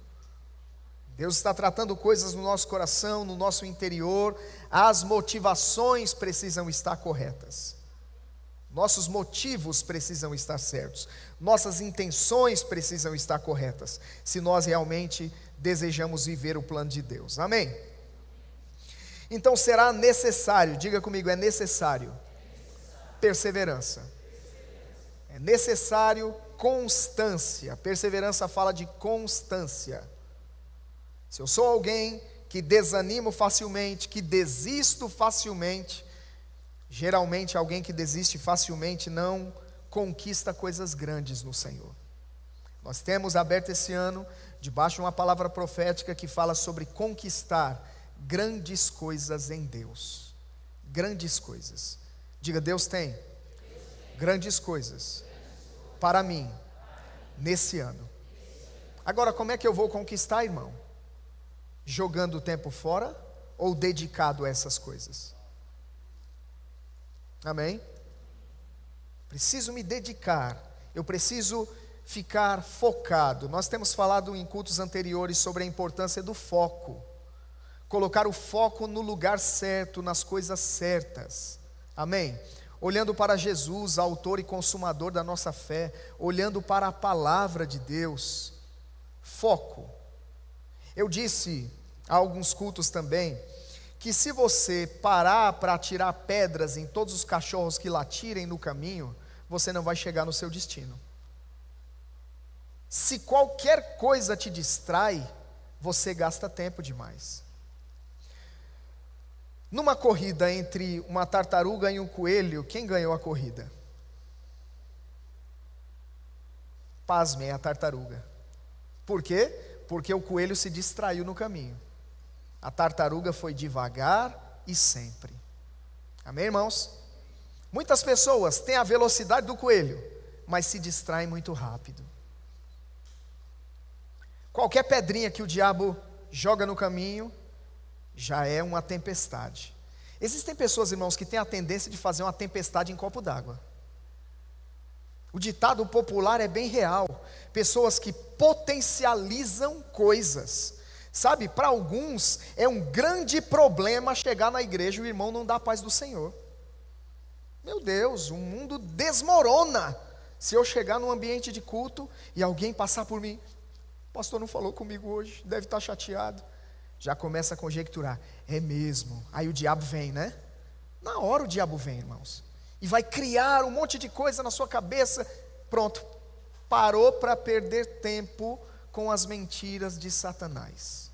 Deus está tratando coisas no nosso coração, no nosso interior. As motivações precisam estar corretas. Nossos motivos precisam estar certos. Nossas intenções precisam estar corretas, se nós realmente desejamos viver o plano de Deus. Amém? Então será necessário, diga comigo, é necessário perseverança. É necessário constância. Perseverança fala de constância. Se eu sou alguém que desanimo facilmente, que desisto facilmente, geralmente alguém que desiste facilmente não conquista coisas grandes no Senhor. Nós temos aberto esse ano, debaixo de uma palavra profética que fala sobre conquistar grandes coisas em Deus. Grandes coisas. Diga, Deus tem grandes coisas para mim nesse ano. Agora, como é que eu vou conquistar, irmão? Jogando o tempo fora ou dedicado a essas coisas? Amém? Preciso me dedicar, eu preciso ficar focado. Nós temos falado em cultos anteriores sobre a importância do foco. Colocar o foco no lugar certo, nas coisas certas. Amém? Olhando para Jesus, autor e consumador da nossa fé, olhando para a palavra de Deus. Foco. Eu disse há alguns cultos também, que se você parar para atirar pedras em todos os cachorros que latirem no caminho, você não vai chegar no seu destino. Se qualquer coisa te distrai, você gasta tempo demais. Numa corrida entre uma tartaruga e um coelho, quem ganhou a corrida? Pasmem, a tartaruga. Por quê? Porque o coelho se distraiu no caminho. A tartaruga foi devagar e sempre. Amém, irmãos? Muitas pessoas têm a velocidade do coelho, mas se distraem muito rápido. Qualquer pedrinha que o diabo joga no caminho, já é uma tempestade. Existem pessoas, irmãos, que têm a tendência de fazer uma tempestade em copo d'água. O ditado popular é bem real. Pessoas que potencializam coisas. Sabe, para alguns é um grande problema chegar na igreja e o irmão não dá a paz do Senhor. Meu Deus, o mundo desmorona se eu chegar num ambiente de culto e alguém passar por mim. O pastor não falou comigo hoje, deve estar chateado. Já começa a conjecturar, é mesmo. Aí o diabo vem, né? Na hora o diabo vem, irmãos. E vai criar um monte de coisa na sua cabeça. Pronto, parou para perder tempo com as mentiras de Satanás.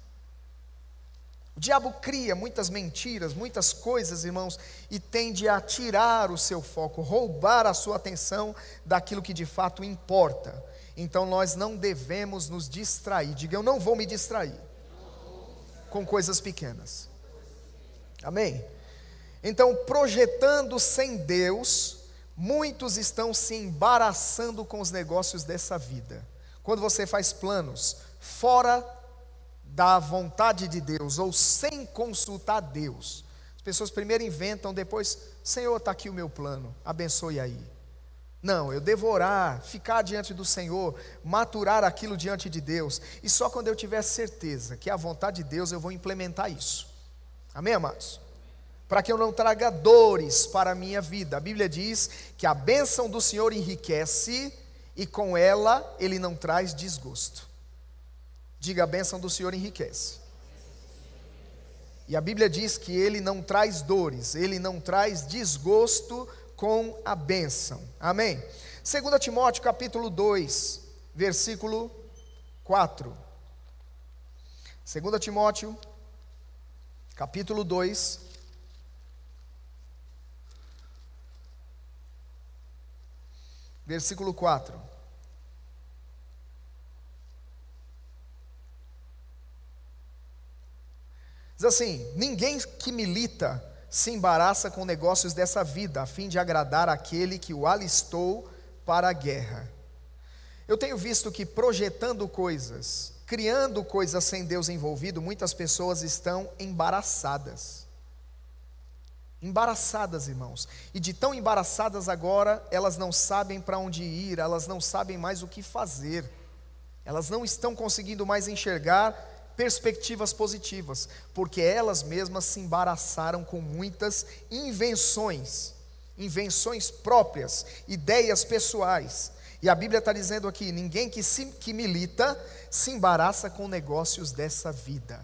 O diabo cria muitas mentiras, muitas coisas, irmãos, e tende a tirar o seu foco, roubar a sua atenção daquilo que de fato importa. Então nós não devemos nos distrair. Diga, eu não vou me distrair com coisas pequenas. Amém? Então, projetando sem Deus, muitos estão se embaraçando com os negócios dessa vida. Quando você faz planos fora da vontade de Deus, ou sem consultar Deus, as pessoas primeiro inventam, depois, Senhor, está aqui o meu plano, abençoe aí. Não, eu devo orar, ficar diante do Senhor, maturar aquilo diante de Deus, e só quando eu tiver certeza que é a vontade de Deus, eu vou implementar isso. Amém, amados? Para que eu não traga dores para a minha vida. A Bíblia diz que a bênção do Senhor enriquece, e com ela Ele não traz desgosto. Diga, a bênção do Senhor enriquece, E a Bíblia diz que ele não traz dores, ele não traz desgosto com a bênção. Amém? 2 Timóteo capítulo 2, versículo 4. 2 Timóteo capítulo 2, versículo 4. Diz assim: ninguém que milita se embaraça com negócios dessa vida, a fim de agradar aquele que o alistou para a guerra. Eu tenho visto que projetando coisas, criando coisas sem Deus envolvido, muitas pessoas estão embaraçadas. Embaraçadas, irmãos. E de tão embaraçadas agora, elas não sabem para onde ir, elas não sabem mais o que fazer. Elas não estão conseguindo mais enxergar perspectivas positivas, porque elas mesmas se embaraçaram com muitas invenções próprias, ideias pessoais. E a Bíblia está dizendo aqui: ninguém que milita se embaraça com negócios dessa vida.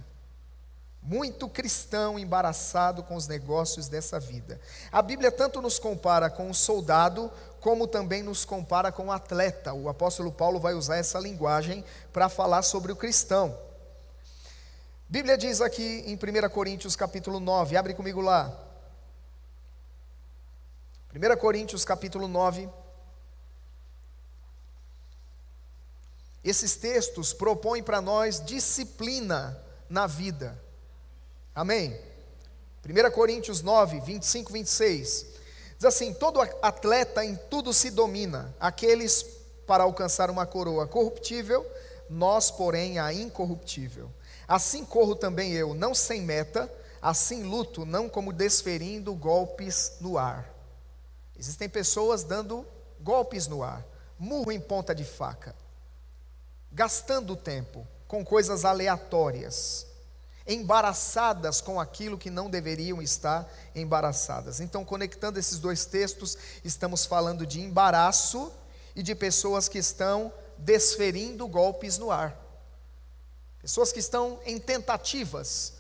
Muito cristão embaraçado com os negócios dessa vida. A Bíblia tanto nos compara com o soldado, como também nos compara com o atleta. O apóstolo Paulo vai usar essa linguagem para falar sobre o cristão. Bíblia diz aqui em 1 Coríntios capítulo 9, abre comigo lá. 1 Coríntios capítulo 9. Esses textos propõem para nós disciplina na vida. Amém? 1 Coríntios 9, 25, 26. Diz assim: todo atleta em tudo se domina, aqueles para alcançar uma coroa corruptível, nós, porém, a incorruptível. Assim corro também eu, não sem meta, assim luto, não como desferindo golpes no ar. Existem pessoas dando golpes no ar, murro em ponta de faca, gastando tempo com coisas aleatórias, embaraçadas com aquilo que não deveriam estar embaraçadas. Então, conectando esses dois textos, estamos falando de embaraço e de pessoas que estão desferindo golpes no ar. Pessoas que estão em tentativas,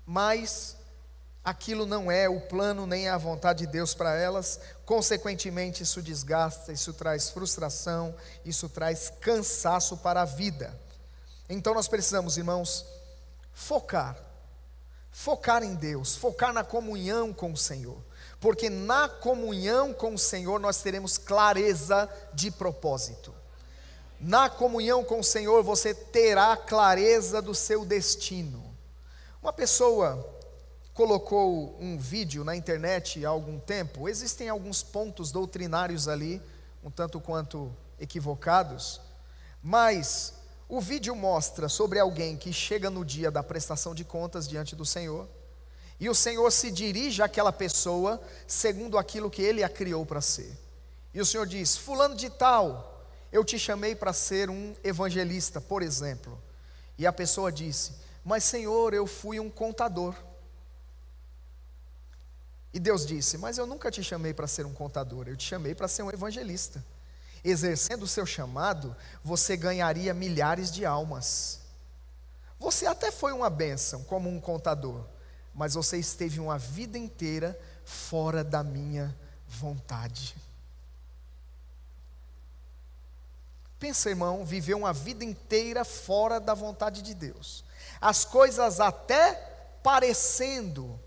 mas aquilo não é o plano nem a vontade de Deus para elas. Consequentemente, isso desgasta, isso traz frustração, isso traz cansaço para a vida. Então nós precisamos, irmãos, focar em Deus, focar na comunhão com o Senhor, porque na comunhão com o Senhor nós teremos clareza de propósito. Na comunhão com o Senhor você terá clareza do seu destino. Uma pessoa colocou um vídeo na internet há algum tempo. Existem alguns pontos doutrinários ali, um tanto quanto equivocados, mas o vídeo mostra sobre alguém que chega no dia da prestação de contas diante do Senhor, e o Senhor se dirige àquela pessoa segundo aquilo que Ele a criou para ser. E o Senhor diz: fulano de tal, eu te chamei para ser um evangelista, por exemplo. E a pessoa disse: mas Senhor, eu fui um contador. E Deus disse: mas eu nunca te chamei para ser um contador, eu te chamei para ser um evangelista. Exercendo o seu chamado, você ganharia milhares de almas. Você até foi uma bênção como um contador, mas você esteve uma vida inteira fora da minha vontade. Pensa, irmão, viver uma vida inteira fora da vontade de Deus. As coisas até parecendo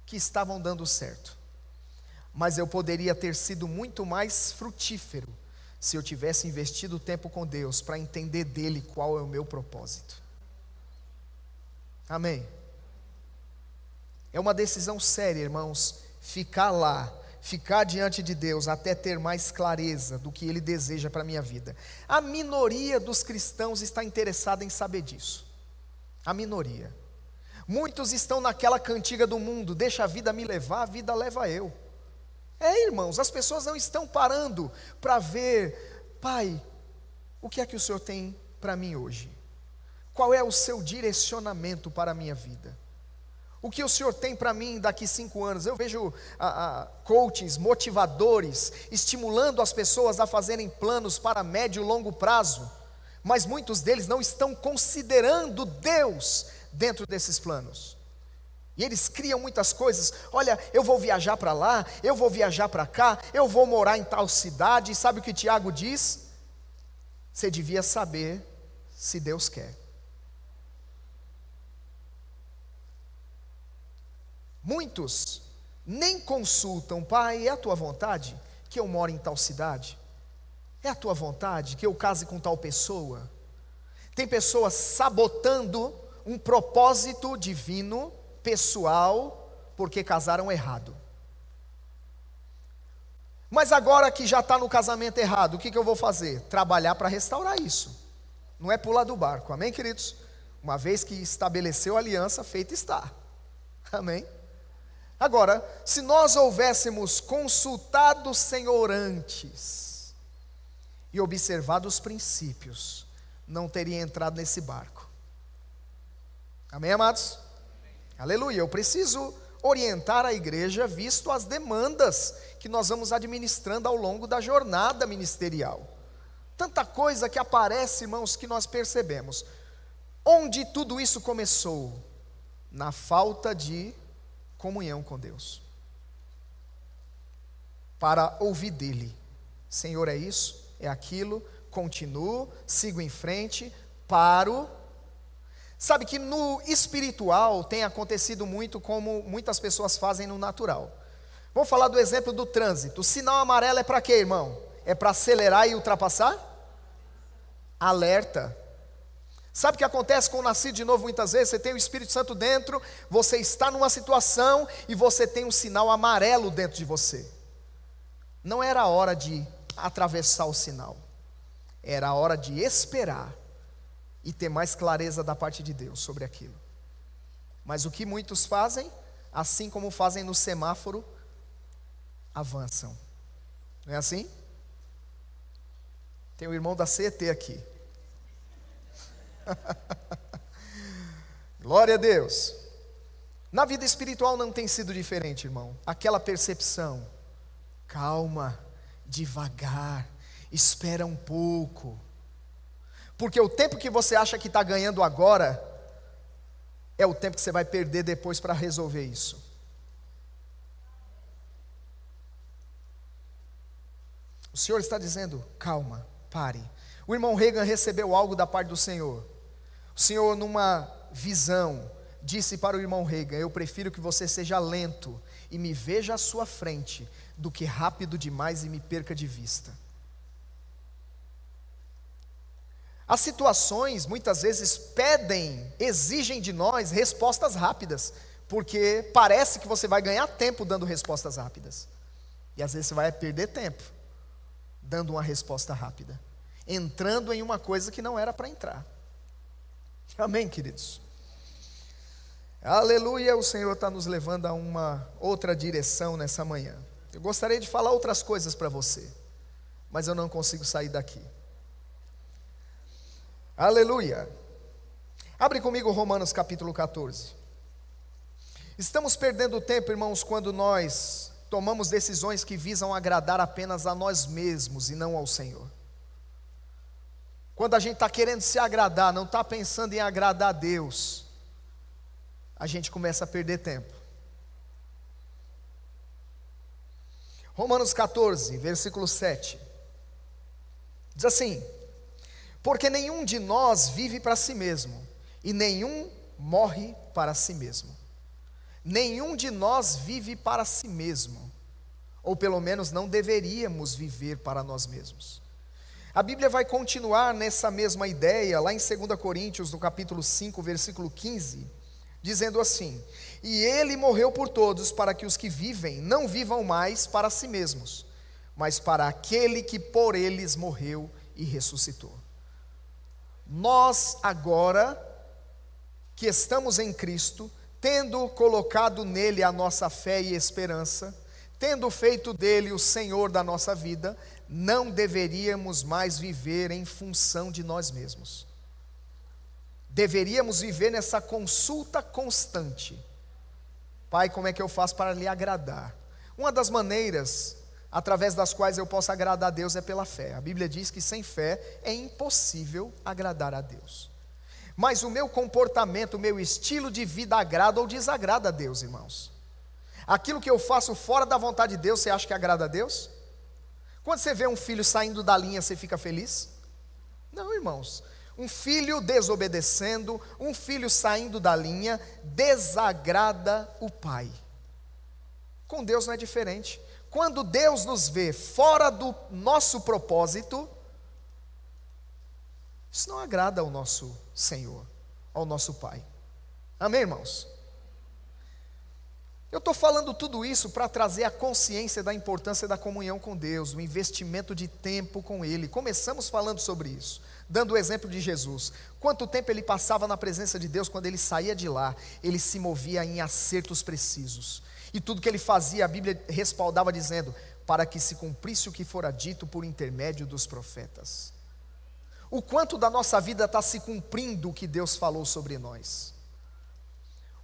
que estavam dando certo, mas eu poderia ter sido muito mais frutífero se eu tivesse investido tempo com Deus para entender dele qual é o meu propósito. Amém? É uma decisão séria, irmãos, ficar lá, ficar diante de Deus até ter mais clareza do que Ele deseja para a minha vida. A minoria dos cristãos está interessada em saber disso. A minoria. Muitos estão naquela cantiga do mundo: deixa a vida me levar, a vida leva eu. Irmãos, as pessoas não estão parando para ver: Pai, o que é que o Senhor tem para mim hoje? Qual é o seu direcionamento para a minha vida? O que o Senhor tem para mim daqui 5 anos? Eu vejo coaches, motivadores, estimulando as pessoas a fazerem planos para médio e longo prazo, mas muitos deles não estão considerando Deus dentro desses planos. E eles criam muitas coisas. Olha, eu vou viajar para lá, eu vou viajar para cá, eu vou morar em tal cidade. E sabe o que Tiago diz? Você devia saber se Deus quer. Muitos nem consultam: pai, é a tua vontade que eu moro em tal cidade? É a tua vontade que eu case com tal pessoa? Tem pessoas sabotando um propósito divino, pessoal, porque casaram errado. Mas agora que já está no casamento errado, o que eu vou fazer? Trabalhar para restaurar isso. Não é pular do barco, amém, queridos? Uma vez que estabeleceu a aliança, feita está. Amém? Agora, se nós houvéssemos consultado o Senhor antes e observado os princípios, não teria entrado nesse barco. Amém, amados? Aleluia. Eu preciso orientar a igreja visto as demandas que nós vamos administrando ao longo da jornada ministerial. Tanta coisa que aparece, irmãos, que nós percebemos. Onde tudo isso começou? Na falta de comunhão com Deus. Para ouvir dele: Senhor, é isso, é aquilo, continuo, sigo em frente, paro. Sabe que no espiritual tem acontecido muito como muitas pessoas fazem no natural. Vamos falar do exemplo do trânsito. O sinal amarelo é para quê, irmão? É para acelerar e ultrapassar? Alerta. Sabe o que acontece com o nascido de novo muitas vezes? Você tem o Espírito Santo dentro, você está numa situação e você tem um sinal amarelo dentro de você. Não era a hora de atravessar o sinal, era a hora de esperar e ter mais clareza da parte de Deus sobre aquilo. Mas o que muitos fazem, assim como fazem no semáforo, avançam. Não é assim? Tem o irmão da CET aqui. Glória a Deus. Na vida espiritual não tem sido diferente, irmão. Aquela percepção: calma, devagar, espera um pouco. Porque o tempo que você acha que está ganhando agora é o tempo que você vai perder depois para resolver isso. O Senhor está dizendo: calma, pare. O irmão Reagan recebeu algo da parte do Senhor. O Senhor, numa visão, disse para o irmão Reagan: eu prefiro que você seja lento e me veja à sua frente, do que rápido demais e me perca de vista. As situações muitas vezes exigem de nós respostas rápidas, porque parece que você vai ganhar tempo dando respostas rápidas, e às vezes você vai perder tempo dando uma resposta rápida, entrando em uma coisa que não era para entrar. Amém, queridos? Aleluia. O Senhor está nos levando a uma outra direção nessa manhã. Eu gostaria de falar outras coisas para você, mas eu não consigo sair daqui. Aleluia. Abre comigo Romanos capítulo 14. Estamos perdendo tempo, irmãos, quando nós tomamos decisões que visam agradar apenas a nós mesmos e não ao Senhor. Quando a gente está querendo se agradar, não está pensando em agradar a Deus, a gente começa a perder tempo. Romanos 14, versículo 7. Diz assim: porque nenhum de nós vive para si mesmo, e nenhum morre para si mesmo. Nenhum de nós vive para si mesmo, ou pelo menos não deveríamos viver para nós mesmos. A Bíblia vai continuar nessa mesma ideia, lá em 2 Coríntios, no capítulo 5, versículo 15, dizendo assim: e ele morreu por todos, para que os que vivem não vivam mais para si mesmos, mas para aquele que por eles morreu e ressuscitou. Nós agora, que estamos em Cristo, tendo colocado nele a nossa fé e esperança, tendo feito dele o Senhor da nossa vida, não deveríamos mais viver em função de nós mesmos. Deveríamos viver nessa consulta constante. Pai, como é que eu faço para lhe agradar? Uma das maneiras através das quais eu posso agradar a Deus é pela fé. A Bíblia diz que sem fé é impossível agradar a Deus. mas o meu comportamento, o meu estilo de vida agrada ou desagrada a Deus, irmãos? Aquilo que eu faço fora da vontade de Deus, você acha que agrada a Deus? Quando você vê um filho saindo da linha, você fica feliz? Não, irmãos. Um filho desobedecendo, um filho saindo da linha, desagrada o pai. Com Deus não é diferente. Quando Deus nos vê fora do nosso propósito, isso não agrada ao nosso Senhor, ao nosso Pai. Amém, irmãos? Eu estou falando tudo isso para trazer a consciência da importância da comunhão com Deus, do investimento de tempo com Ele. Começamos falando sobre isso, dando o exemplo de Jesus. Quanto tempo ele passava na presença de Deus? Quando ele saía de lá, ele se movia em acertos precisos. E tudo que ele fazia, a Bíblia respaldava dizendo, para que se cumprisse o que fora dito por intermédio dos profetas. O quanto da nossa vida está se cumprindo o que Deus falou sobre nós?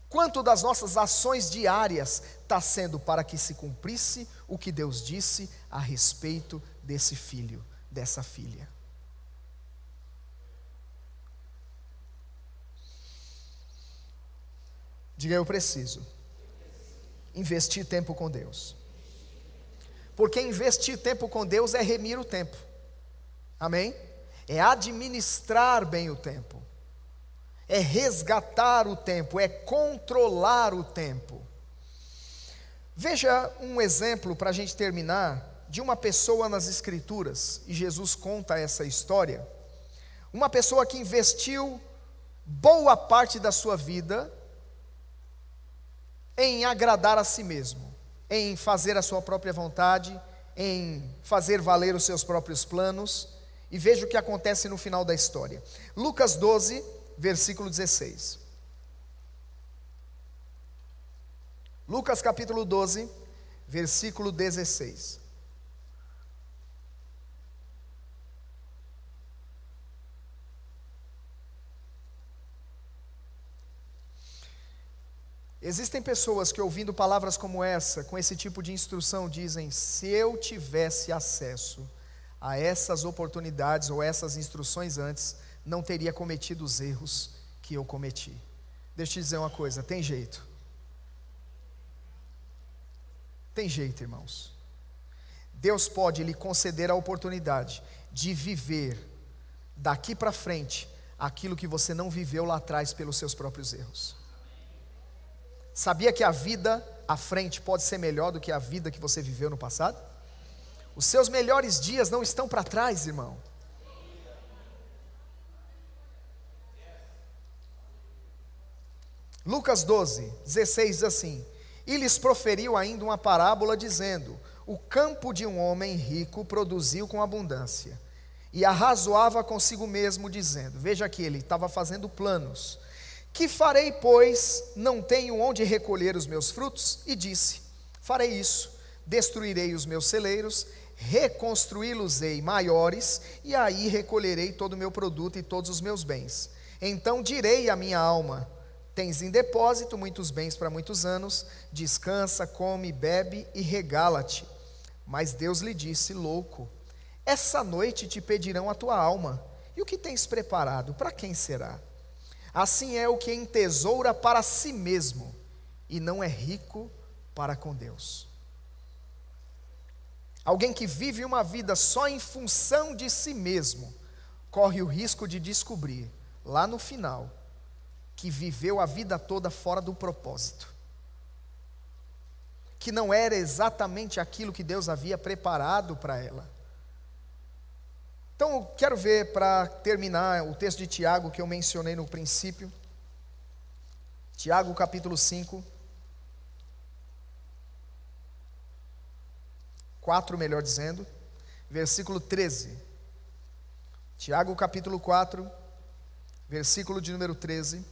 Quanto das nossas ações diárias está sendo para que se cumprisse o que Deus disse a respeito desse filho, dessa filha? Diga, eu preciso investir tempo com Deus. Porque investir tempo com Deus é remir o tempo. Amém? É administrar bem o tempo. É resgatar o tempo, é controlar o tempo. Veja um exemplo para a gente terminar, de uma pessoa nas Escrituras, e Jesus conta essa história. Uma pessoa que investiu boa parte da sua vida em agradar a si mesmo, em fazer a sua própria vontade, em fazer valer os seus próprios planos. E veja o que acontece no final da história. Lucas 12, versículo 16. Lucas capítulo 12, versículo 16. Existem pessoas que, ouvindo palavras como essa, com esse tipo de instrução, dizem: se eu tivesse acesso a essas oportunidades ou essas instruções antes, não teria cometido os erros que eu cometi. Deixa eu te dizer uma coisa, tem jeito. Tem jeito, irmãos. Deus pode lhe conceder a oportunidade de viver daqui para frente aquilo que você não viveu lá atrás pelos seus próprios erros. Sabia que a vida à frente pode ser melhor do que a vida que você viveu no passado? Os seus melhores dias não estão para trás, irmão. Lucas 12, 16 diz assim: e lhes proferiu ainda uma parábola dizendo: o campo de um homem rico produziu com abundância, e arrazoava consigo mesmo dizendo, veja aqui, ele estava fazendo planos: que farei, pois não tenho onde recolher os meus frutos? E disse: farei isso, destruirei os meus celeiros, reconstruí-los-ei maiores, e aí recolherei todo o meu produto e todos os meus bens. Então direi à minha alma: tens em depósito muitos bens para muitos anos, descansa, come, bebe e regala-te. Mas Deus lhe disse: louco, essa noite te pedirão a tua alma, e o que tens preparado, para quem será? Assim é o que entesoura para si mesmo, e não é rico para com Deus. Alguém que vive uma vida só em função de si mesmo, corre o risco de descobrir, lá no final, que viveu a vida toda fora do propósito, que não era exatamente aquilo que Deus havia preparado para ela. Então eu quero ver, para terminar, o texto de Tiago que eu mencionei no princípio. Tiago capítulo 5, 4 melhor dizendo, versículo 13. Tiago capítulo 4, versículo de número 13.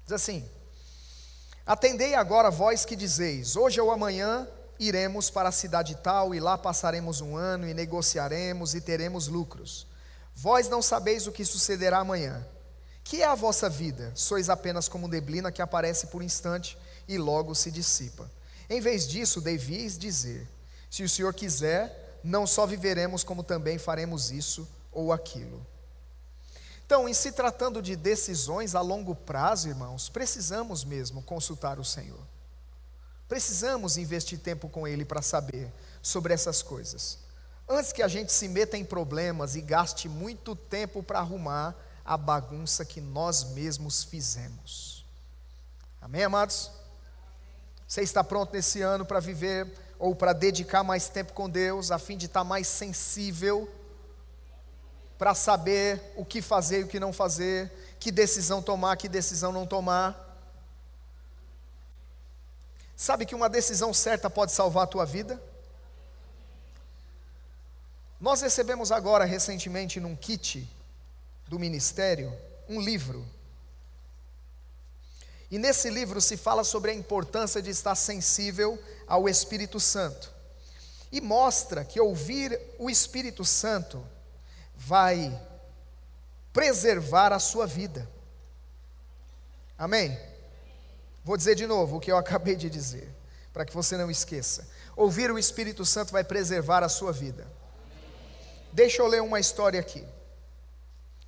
Diz assim: atendei agora vós que dizeis, hoje ou amanhã iremos para a cidade tal, e lá passaremos um ano, e negociaremos, e teremos lucros. Vós não sabeis o que sucederá amanhã. Que é a vossa vida? Sois apenas como neblina que aparece por instante, e logo se dissipa. Em vez disso, devíeis dizer: se o Senhor quiser, não só viveremos, como também faremos isso ou aquilo. Então, em se tratando de decisões a longo prazo, irmãos, precisamos mesmo consultar o Senhor. Precisamos investir tempo com Ele para saber sobre essas coisas. Antes que a gente se meta em problemas e gaste muito tempo para arrumar a bagunça que nós mesmos fizemos. Amém, amados? Você está pronto nesse ano para viver ou para dedicar mais tempo com Deus, a fim de estar mais sensível para saber o que fazer e o que não fazer, que decisão tomar, que decisão não tomar? Sabe que uma decisão certa pode salvar a tua vida? Nós recebemos agora, recentemente, num kit do ministério, um livro. E nesse livro se fala sobre a importância de estar sensível ao Espírito Santo. E mostra que ouvir o Espírito Santo vai preservar a sua vida. Amém? Vou dizer de novo o que eu acabei de dizer, para que você não esqueça. Ouvir o Espírito Santo vai preservar a sua vida. Deixa eu ler uma história aqui,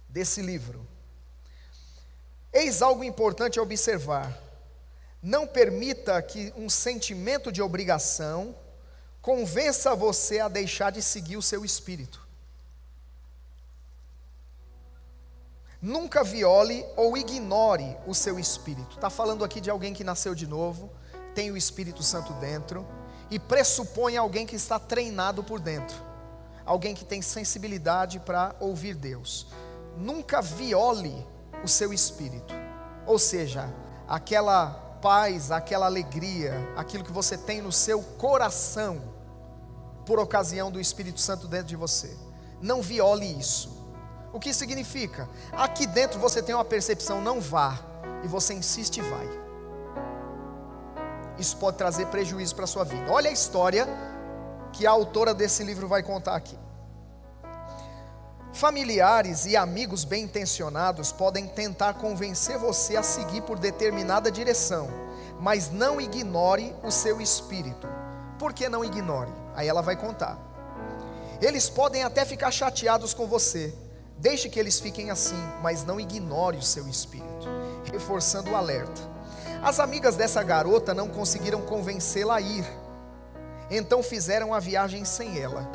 desse livro. Eis algo importante a observar. Não permita que um sentimento de obrigação convença você a deixar de seguir o seu espírito. Nunca viole ou ignore o seu espírito. Está falando aqui de alguém que nasceu de novo, tem o Espírito Santo dentro, e pressupõe alguém que está treinado por dentro, alguém que tem sensibilidade para ouvir Deus. Nunca viole o seu espírito, ou seja, aquela paz, aquela alegria, aquilo que você tem no seu coração, por ocasião do Espírito Santo dentro de você. Não viole isso. O que significa? Aqui dentro você tem uma percepção, não vá, e você insiste e vai. Isso pode trazer prejuízo para a sua vida. Olha a história que a autora desse livro vai contar aqui. Familiares e amigos bem intencionados podem tentar convencer você a seguir por determinada direção, mas não ignore o seu espírito. Por que não ignore? Aí ela vai contar. Eles podem até ficar chateados com você, deixe que eles fiquem assim, mas não ignore o seu espírito, reforçando o alerta. As amigas dessa garota não conseguiram convencê-la a ir, então fizeram a viagem sem ela.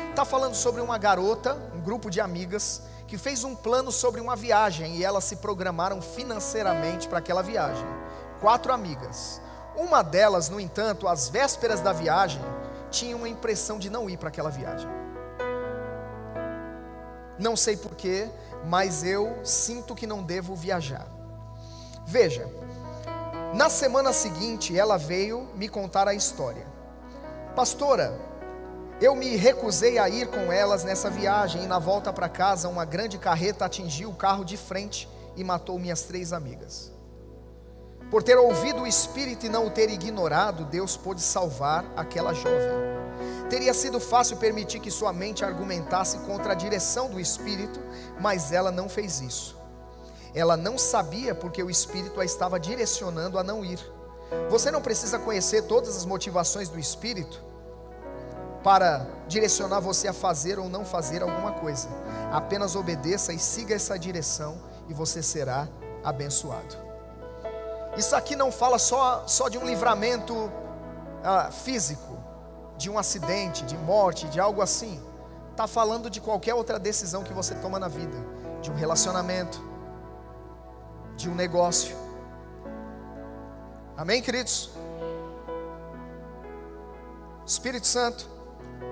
Está falando sobre uma garota, um grupo de amigas, que fez um plano sobre uma viagem, e elas se programaram financeiramente para aquela viagem. 4 amigas. Uma delas, no entanto, às vésperas da viagem, tinha uma impressão de não ir para aquela viagem. Não sei porquê, mas eu sinto que não devo viajar. Veja, na semana seguinte ela veio me contar a história. Pastora, eu me recusei a ir com elas nessa viagem, e na volta para casa uma grande carreta atingiu o carro de frente e matou minhas 3 amigas. Por ter ouvido o Espírito e não o ter ignorado, Deus pôde salvar aquela jovem. Teria sido fácil permitir que sua mente argumentasse contra a direção do Espírito, mas ela não fez isso. Ela não sabia porque o Espírito a estava direcionando a não ir. Você não precisa conhecer todas as motivações do Espírito para direcionar você a fazer ou não fazer alguma coisa. Apenas obedeça e siga essa direção e você será abençoado. Isso aqui não fala só de um livramento físico, de um acidente, de morte, de algo assim. Está falando de qualquer outra decisão que você toma na vida, de um relacionamento, de um negócio. Amém, queridos? Espírito Santo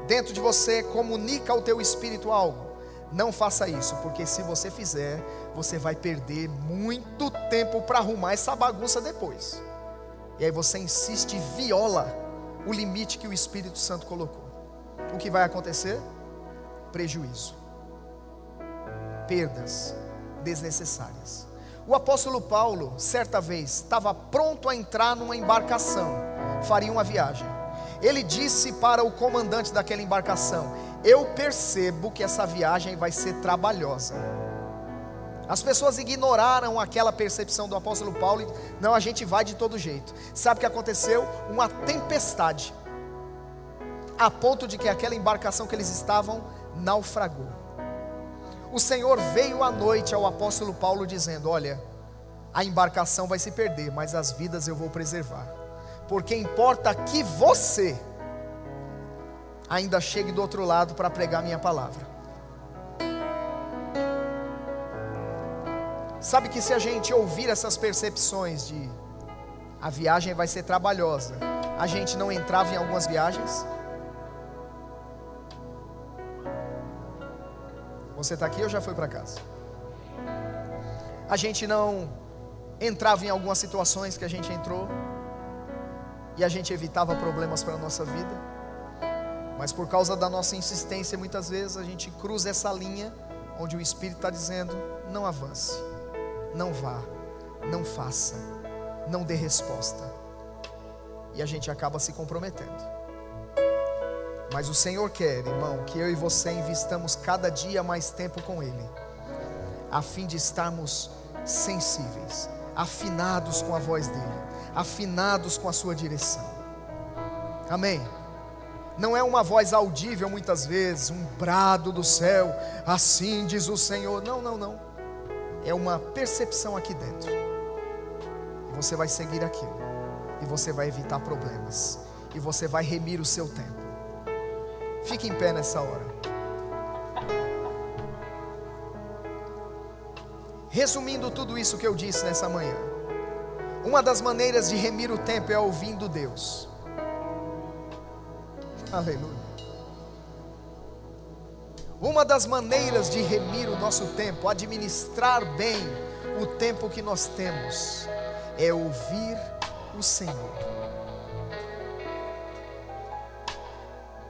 dentro de você comunica ao teu espírito algo. Não faça isso, porque se você fizer, você vai perder muito tempo para arrumar essa bagunça depois. E aí você insiste e viola o limite que o Espírito Santo colocou. O que vai acontecer? Prejuízo, perdas desnecessárias. O apóstolo Paulo, certa vez, estava pronto a entrar numa embarcação, faria uma viagem. Ele disse para o comandante daquela embarcação: eu percebo que essa viagem vai ser trabalhosa. As pessoas ignoraram aquela percepção do apóstolo Paulo e, não, a gente vai de todo jeito. Sabe o que aconteceu? Uma tempestade. a ponto de que aquela embarcação que eles estavam naufragou. O Senhor veio à noite ao apóstolo Paulo dizendo: olha, a embarcação vai se perder, mas as vidas eu vou preservar, porque importa que você ainda chegue do outro lado para pregar minha palavra. Sabe que se a gente ouvir essas percepções de a viagem vai ser trabalhosa, a gente não entrava em algumas viagens? Você está aqui ou já foi para casa? A gente não entrava em algumas situações que a gente entrou e a gente evitava problemas para a nossa vida, mas por causa da nossa insistência, muitas vezes a gente cruza essa linha onde o Espírito está dizendo: não avance, não vá, não faça, não dê resposta, e a gente acaba se comprometendo. Mas o Senhor quer, irmão, que eu e você investamos cada dia mais tempo com Ele, a fim de estarmos sensíveis, afinados com a voz dEle, afinados com a sua direção. Amém? Não é uma voz audível muitas vezes, um brado do céu, assim diz o Senhor. Não, não, não. É uma percepção aqui dentro. E você vai seguir aquilo, e você vai evitar problemas, e você vai remir o seu tempo. Fique em pé nessa hora. Resumindo tudo isso que eu disse nessa manhã, uma das maneiras de remir o tempo é ouvindo Deus. Aleluia. Uma das maneiras de remir o nosso tempo, administrar bem o tempo que nós temos, é ouvir o Senhor.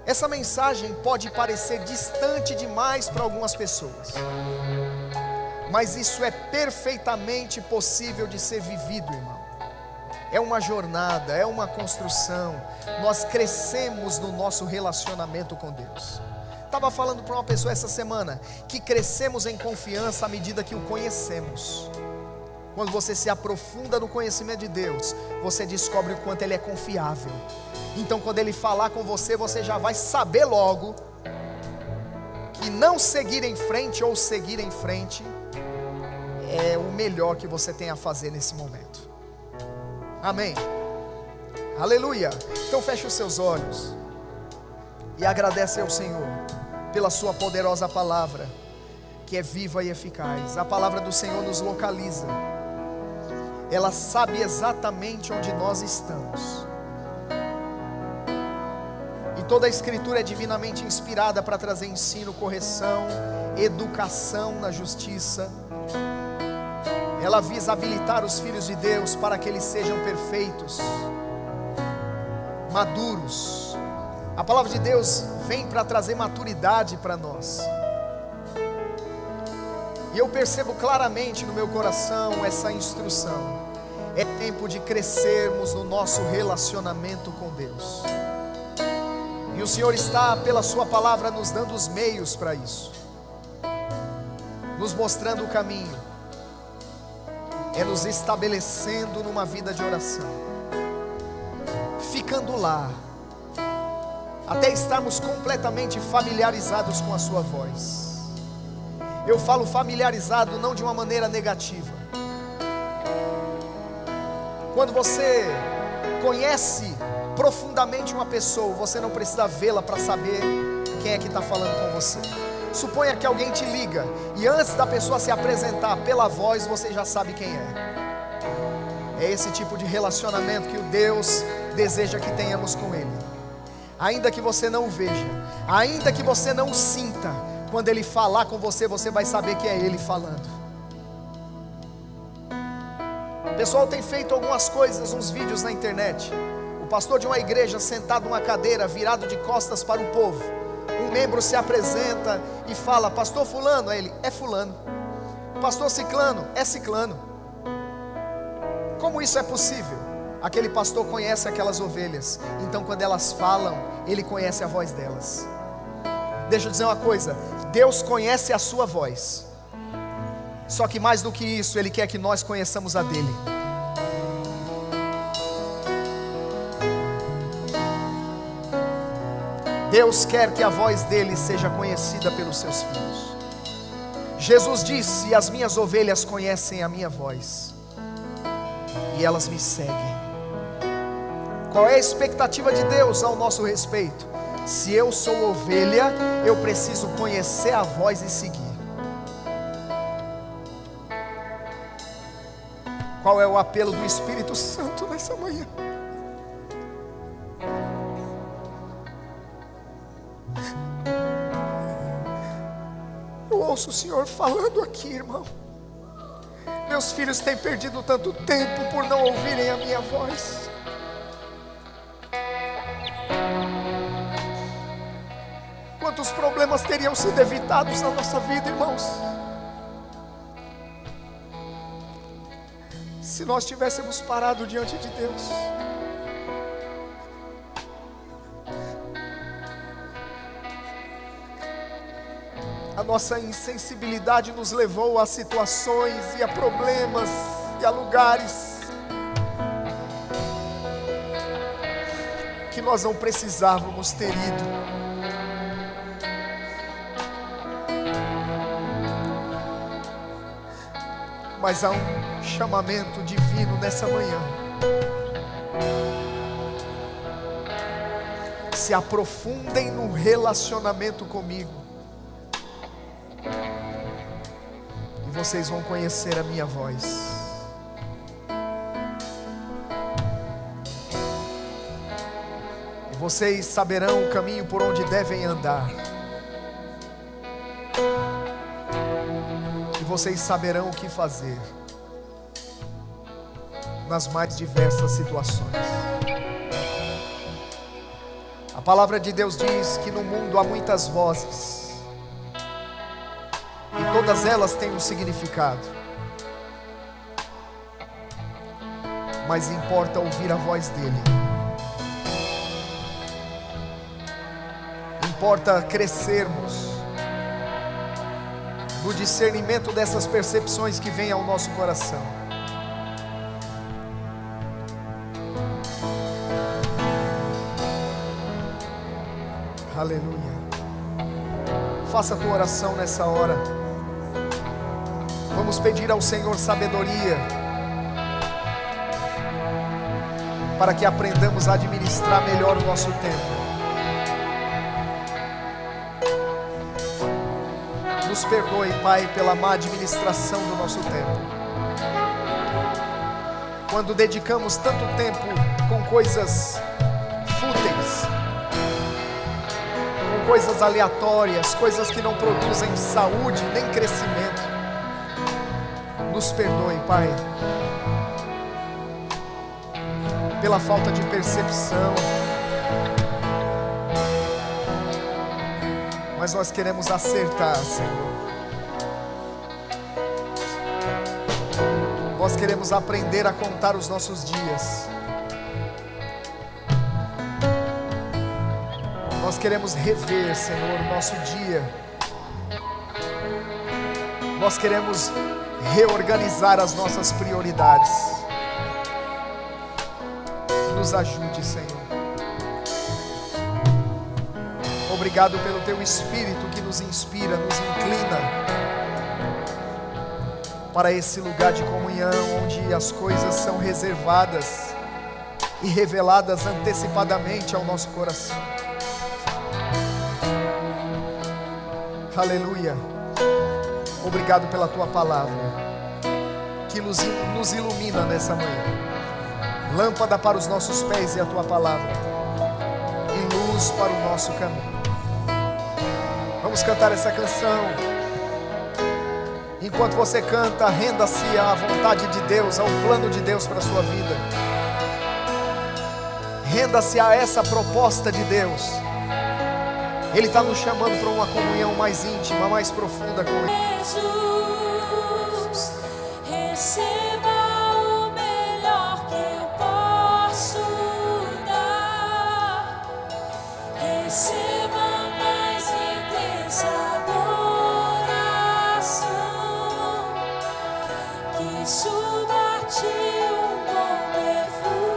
Essa mensagem pode parecer distante demais para algumas pessoas, mas isso é perfeitamente possível de ser vivido, irmão. É uma jornada, é uma construção. Nós crescemos no nosso relacionamento com Deus. Estava falando para uma pessoa essa semana que crescemos em confiança à medida que o conhecemos. Quando você se aprofunda no conhecimento de Deus, você descobre o quanto Ele é confiável. Então quando Ele falar com você, você já vai saber logo que não seguir em frente ou seguir em frente é o melhor que você tem a fazer nesse momento. Amém? Aleluia. Então feche os seus olhos e agradece ao Senhor pela sua poderosa palavra, que é viva e eficaz. A palavra do Senhor nos localiza. Ela sabe exatamente onde nós estamos. E toda a Escritura é divinamente inspirada para trazer ensino, correção, educação na justiça. Ela visa habilitar os filhos de Deus para que eles sejam perfeitos, maduros. A palavra de Deus vem para trazer maturidade para nós. E eu percebo claramente no meu coração essa instrução. É tempo de crescermos no nosso relacionamento com Deus. E o Senhor está, pela sua palavra, nos dando os meios para isso, nos mostrando o caminho, é nos estabelecendo numa vida de oração, ficando lá, até estarmos completamente familiarizados com a sua voz. Eu falo familiarizado não de uma maneira negativa. Quando você conhece profundamente uma pessoa, você não precisa vê-la para saber quem é que está falando com você. Suponha que alguém te liga e antes da pessoa se apresentar pela voz, você já sabe quem é. É esse tipo de relacionamento que o Deus deseja que tenhamos com Ele. Ainda que você não o veja, ainda que você não o sinta, quando Ele falar com você, você vai saber que é Ele falando. O pessoal tem feito algumas coisas, uns vídeos na internet. O pastor de uma igreja sentado numa cadeira, virado de costas para o povo. Um membro se apresenta e fala: pastor fulano, aí ele, é fulano. Pastor ciclano, é ciclano. Como isso é possível? Aquele pastor conhece aquelas ovelhas, então quando elas falam, ele conhece a voz delas. Deixa eu dizer uma coisa, Deus conhece a sua voz. Só que mais do que isso, Ele quer que nós conheçamos a dele. Deus quer que a voz dele seja conhecida pelos seus filhos. Jesus disse: as minhas ovelhas conhecem a minha voz e elas me seguem. Qual é a expectativa de Deus ao nosso respeito? Se eu sou ovelha, eu preciso conhecer a voz e seguir. Qual é o apelo do Espírito Santo nessa manhã? Eu ouço o Senhor falando aqui, irmão. Meus filhos têm perdido tanto tempo por não ouvirem a minha voz. Quantos problemas teriam sido evitados na nossa vida, irmãos, se nós tivéssemos parado diante de Deus? A nossa insensibilidade nos levou a situações e a problemas e a lugares que nós não precisávamos ter ido. Mas há um chamamento divino nessa manhã. Se aprofundem no relacionamento comigo, e vocês vão conhecer a minha voz. E vocês saberão o caminho por onde devem andar. Vocês saberão o que fazer nas mais diversas situações. A palavra de Deus diz que no mundo há muitas vozes, e todas elas têm um significado, mas importa ouvir a voz dele. Importa crescermos no discernimento dessas percepções que vêm ao nosso coração. Aleluia. Faça a tua oração nessa hora. Vamos pedir ao Senhor sabedoria, para que aprendamos a administrar melhor o nosso tempo. Nos perdoe, Pai, pela má administração do nosso tempo. Quando dedicamos tanto tempo com coisas fúteis, com coisas aleatórias, coisas que não produzem saúde nem crescimento. Nos perdoe, Pai, pela falta de percepção. Mas nós queremos acertar, Senhor. Nós queremos aprender a contar os nossos dias. Nós queremos rever, Senhor, o nosso dia. Nós queremos reorganizar as nossas prioridades. Nos ajude, Senhor. Obrigado pelo Teu Espírito que nos inspira, nos inclina para esse lugar de comunhão, onde as coisas são reservadas e reveladas antecipadamente ao nosso coração. Aleluia. Obrigado pela Tua palavra, que nos ilumina nessa manhã. Lâmpada para os nossos pés é a Tua palavra, e luz para o nosso caminho. Vamos cantar essa canção. Enquanto você canta, renda-se à vontade de Deus, ao plano de Deus para a sua vida. Renda-se a essa proposta de Deus. Ele está nos chamando para uma comunhão mais íntima, mais profunda com Ele. Jesus, receba o melhor que eu posso dar. Receba a mais intensa adoração, que suba a ti um bom perfume.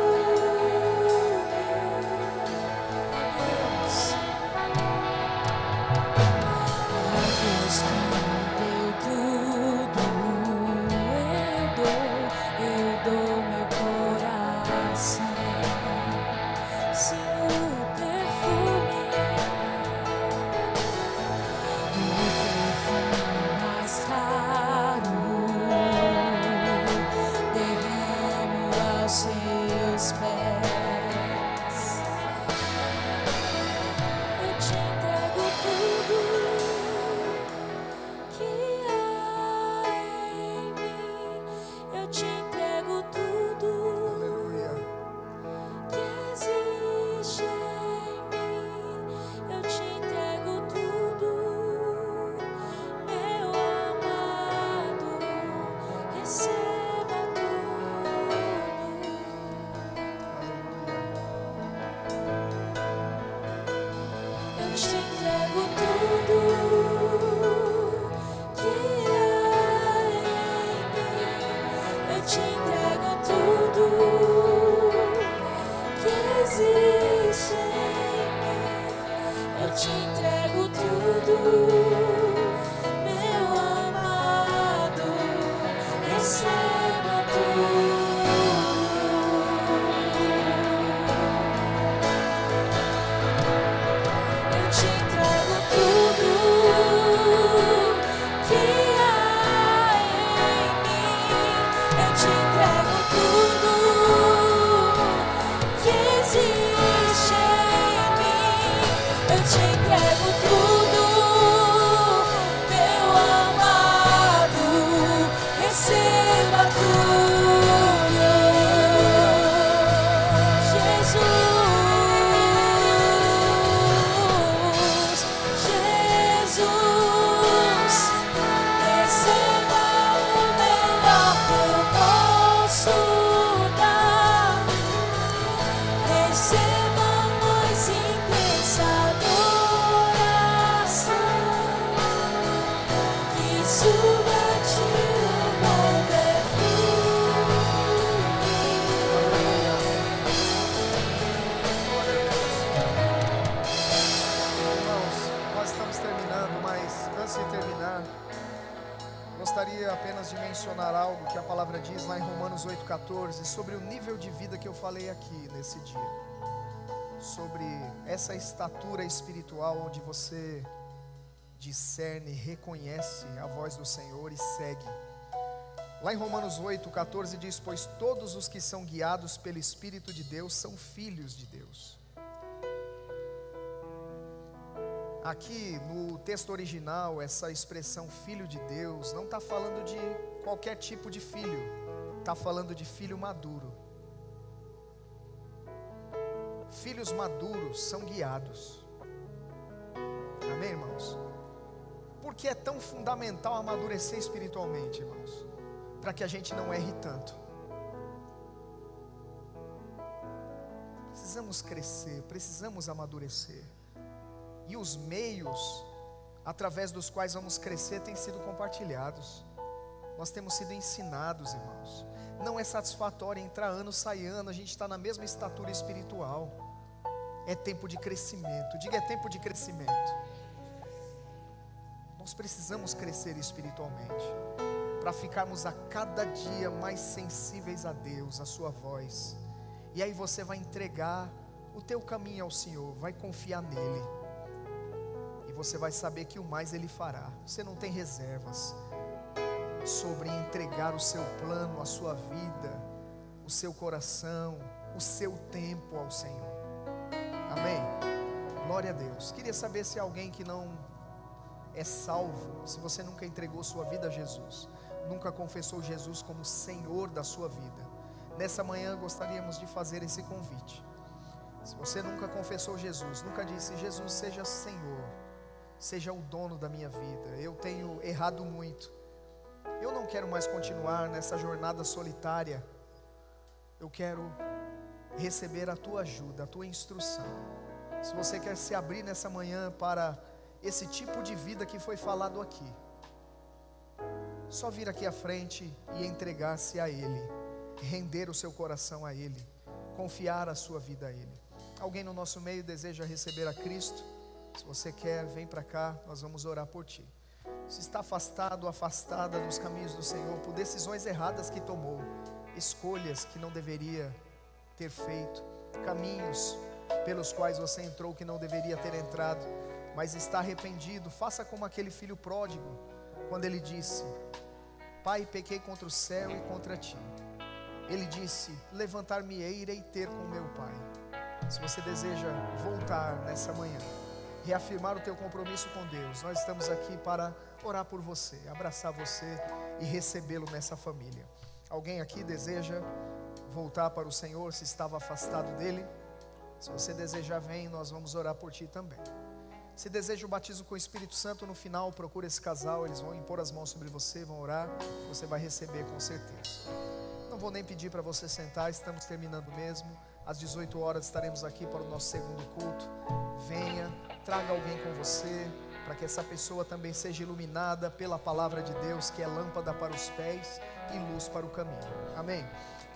receba tudo. Aleluia. Eu te entrego tudo que há em mim. Eu te entrego tudo que existe em mim. Eu te entrego tudo, meu amado. Receba tudo. Eu te entrego tudo que há em mim. Eu te entrego tudo que existe em mim. Eu te entrego tudo, meu amado. Receba tudo, Jesus. Jesus, receba o melhor que eu posso dar. Receba a mais intensa adoração, que suba a ti o bom perfume. Irmãos, nós estamos terminando, mas antes de terminar, gostaria apenas de mencionar algo que a palavra diz lá em Romanos 8,14 sobre o nível de vida que eu falei aqui nesse dia, sobre essa estatura espiritual onde você discerne, reconhece a voz do Senhor e segue. Lá em Romanos 8,14 diz: pois todos os que são guiados pelo Espírito de Deus são filhos de Deus. Aqui no texto original, essa expressão filho de Deus não está falando de qualquer tipo de filho, está falando de filho maduro. Filhos maduros são guiados. Amém, irmãos? Por que é tão fundamental amadurecer espiritualmente, irmãos? Para que a gente não erre tanto. Precisamos crescer, precisamos amadurecer. E os meios através dos quais vamos crescer têm sido compartilhados. Nós temos sido ensinados, irmãos. Não é satisfatório entrar ano, sai ano, a gente está na mesma estatura espiritual. É tempo de crescimento. Diga, é tempo de crescimento. Nós precisamos crescer espiritualmente, para ficarmos a cada dia mais sensíveis a Deus, a sua voz. E aí você vai entregar o teu caminho ao Senhor, vai confiar nele. E você vai saber que o mais Ele fará. Você não tem reservas sobre entregar o seu plano, a sua vida, o seu coração, o seu tempo ao Senhor. Amém? Glória a Deus. Queria saber se alguém que não é salvo, se você nunca entregou sua vida a Jesus, nunca confessou Jesus como Senhor da sua vida. Nessa manhã gostaríamos de fazer esse convite. Se você nunca confessou Jesus, nunca disse: Jesus, seja Senhor, seja o dono da minha vida, eu tenho errado muito, eu não quero mais continuar nessa jornada solitária, eu quero receber a tua ajuda, a tua instrução. Se você quer se abrir nessa manhã para esse tipo de vida que foi falado aqui, só vir aqui à frente e entregar-se a Ele, render o seu coração a Ele, confiar a sua vida a Ele. Alguém no nosso meio deseja receber a Cristo? Se você quer, vem para cá, nós vamos orar por ti. Se está afastado, afastada dos caminhos do Senhor, por decisões erradas que tomou, escolhas que não deveria ter feito, caminhos pelos quais você entrou que não deveria ter entrado, mas está arrependido, faça como aquele filho pródigo, quando ele disse: Pai, pequei contra o céu e contra ti. Ele disse: levantar-me-ei, irei ter com meu Pai. Se você deseja voltar nessa manhã, reafirmar o teu compromisso com Deus, nós estamos aqui para orar por você, abraçar você e recebê-lo nessa família. Alguém aqui deseja voltar para o Senhor, se estava afastado dele? Se você desejar, vem, nós vamos orar por ti também. Se deseja o batismo com o Espírito Santo, no final procura esse casal, eles vão impor as mãos sobre você, vão orar, você vai receber com certeza. Não vou nem pedir para você sentar, estamos terminando mesmo. Às 18 horas estaremos aqui para o nosso segundo culto. Venha, traga alguém com você, para que essa pessoa também seja iluminada pela palavra de Deus, que é lâmpada para os pés e luz para o caminho. Amém?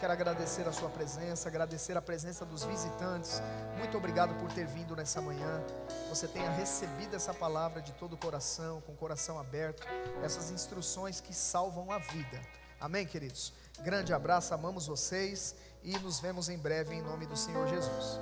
Quero agradecer a sua presença, agradecer a presença dos visitantes. Muito obrigado por ter vindo nessa manhã. Você tenha recebido essa palavra de todo o coração, com o coração aberto, essas instruções que salvam a vida. Amém, queridos? Grande abraço, amamos vocês e nos vemos em breve em nome do Senhor Jesus.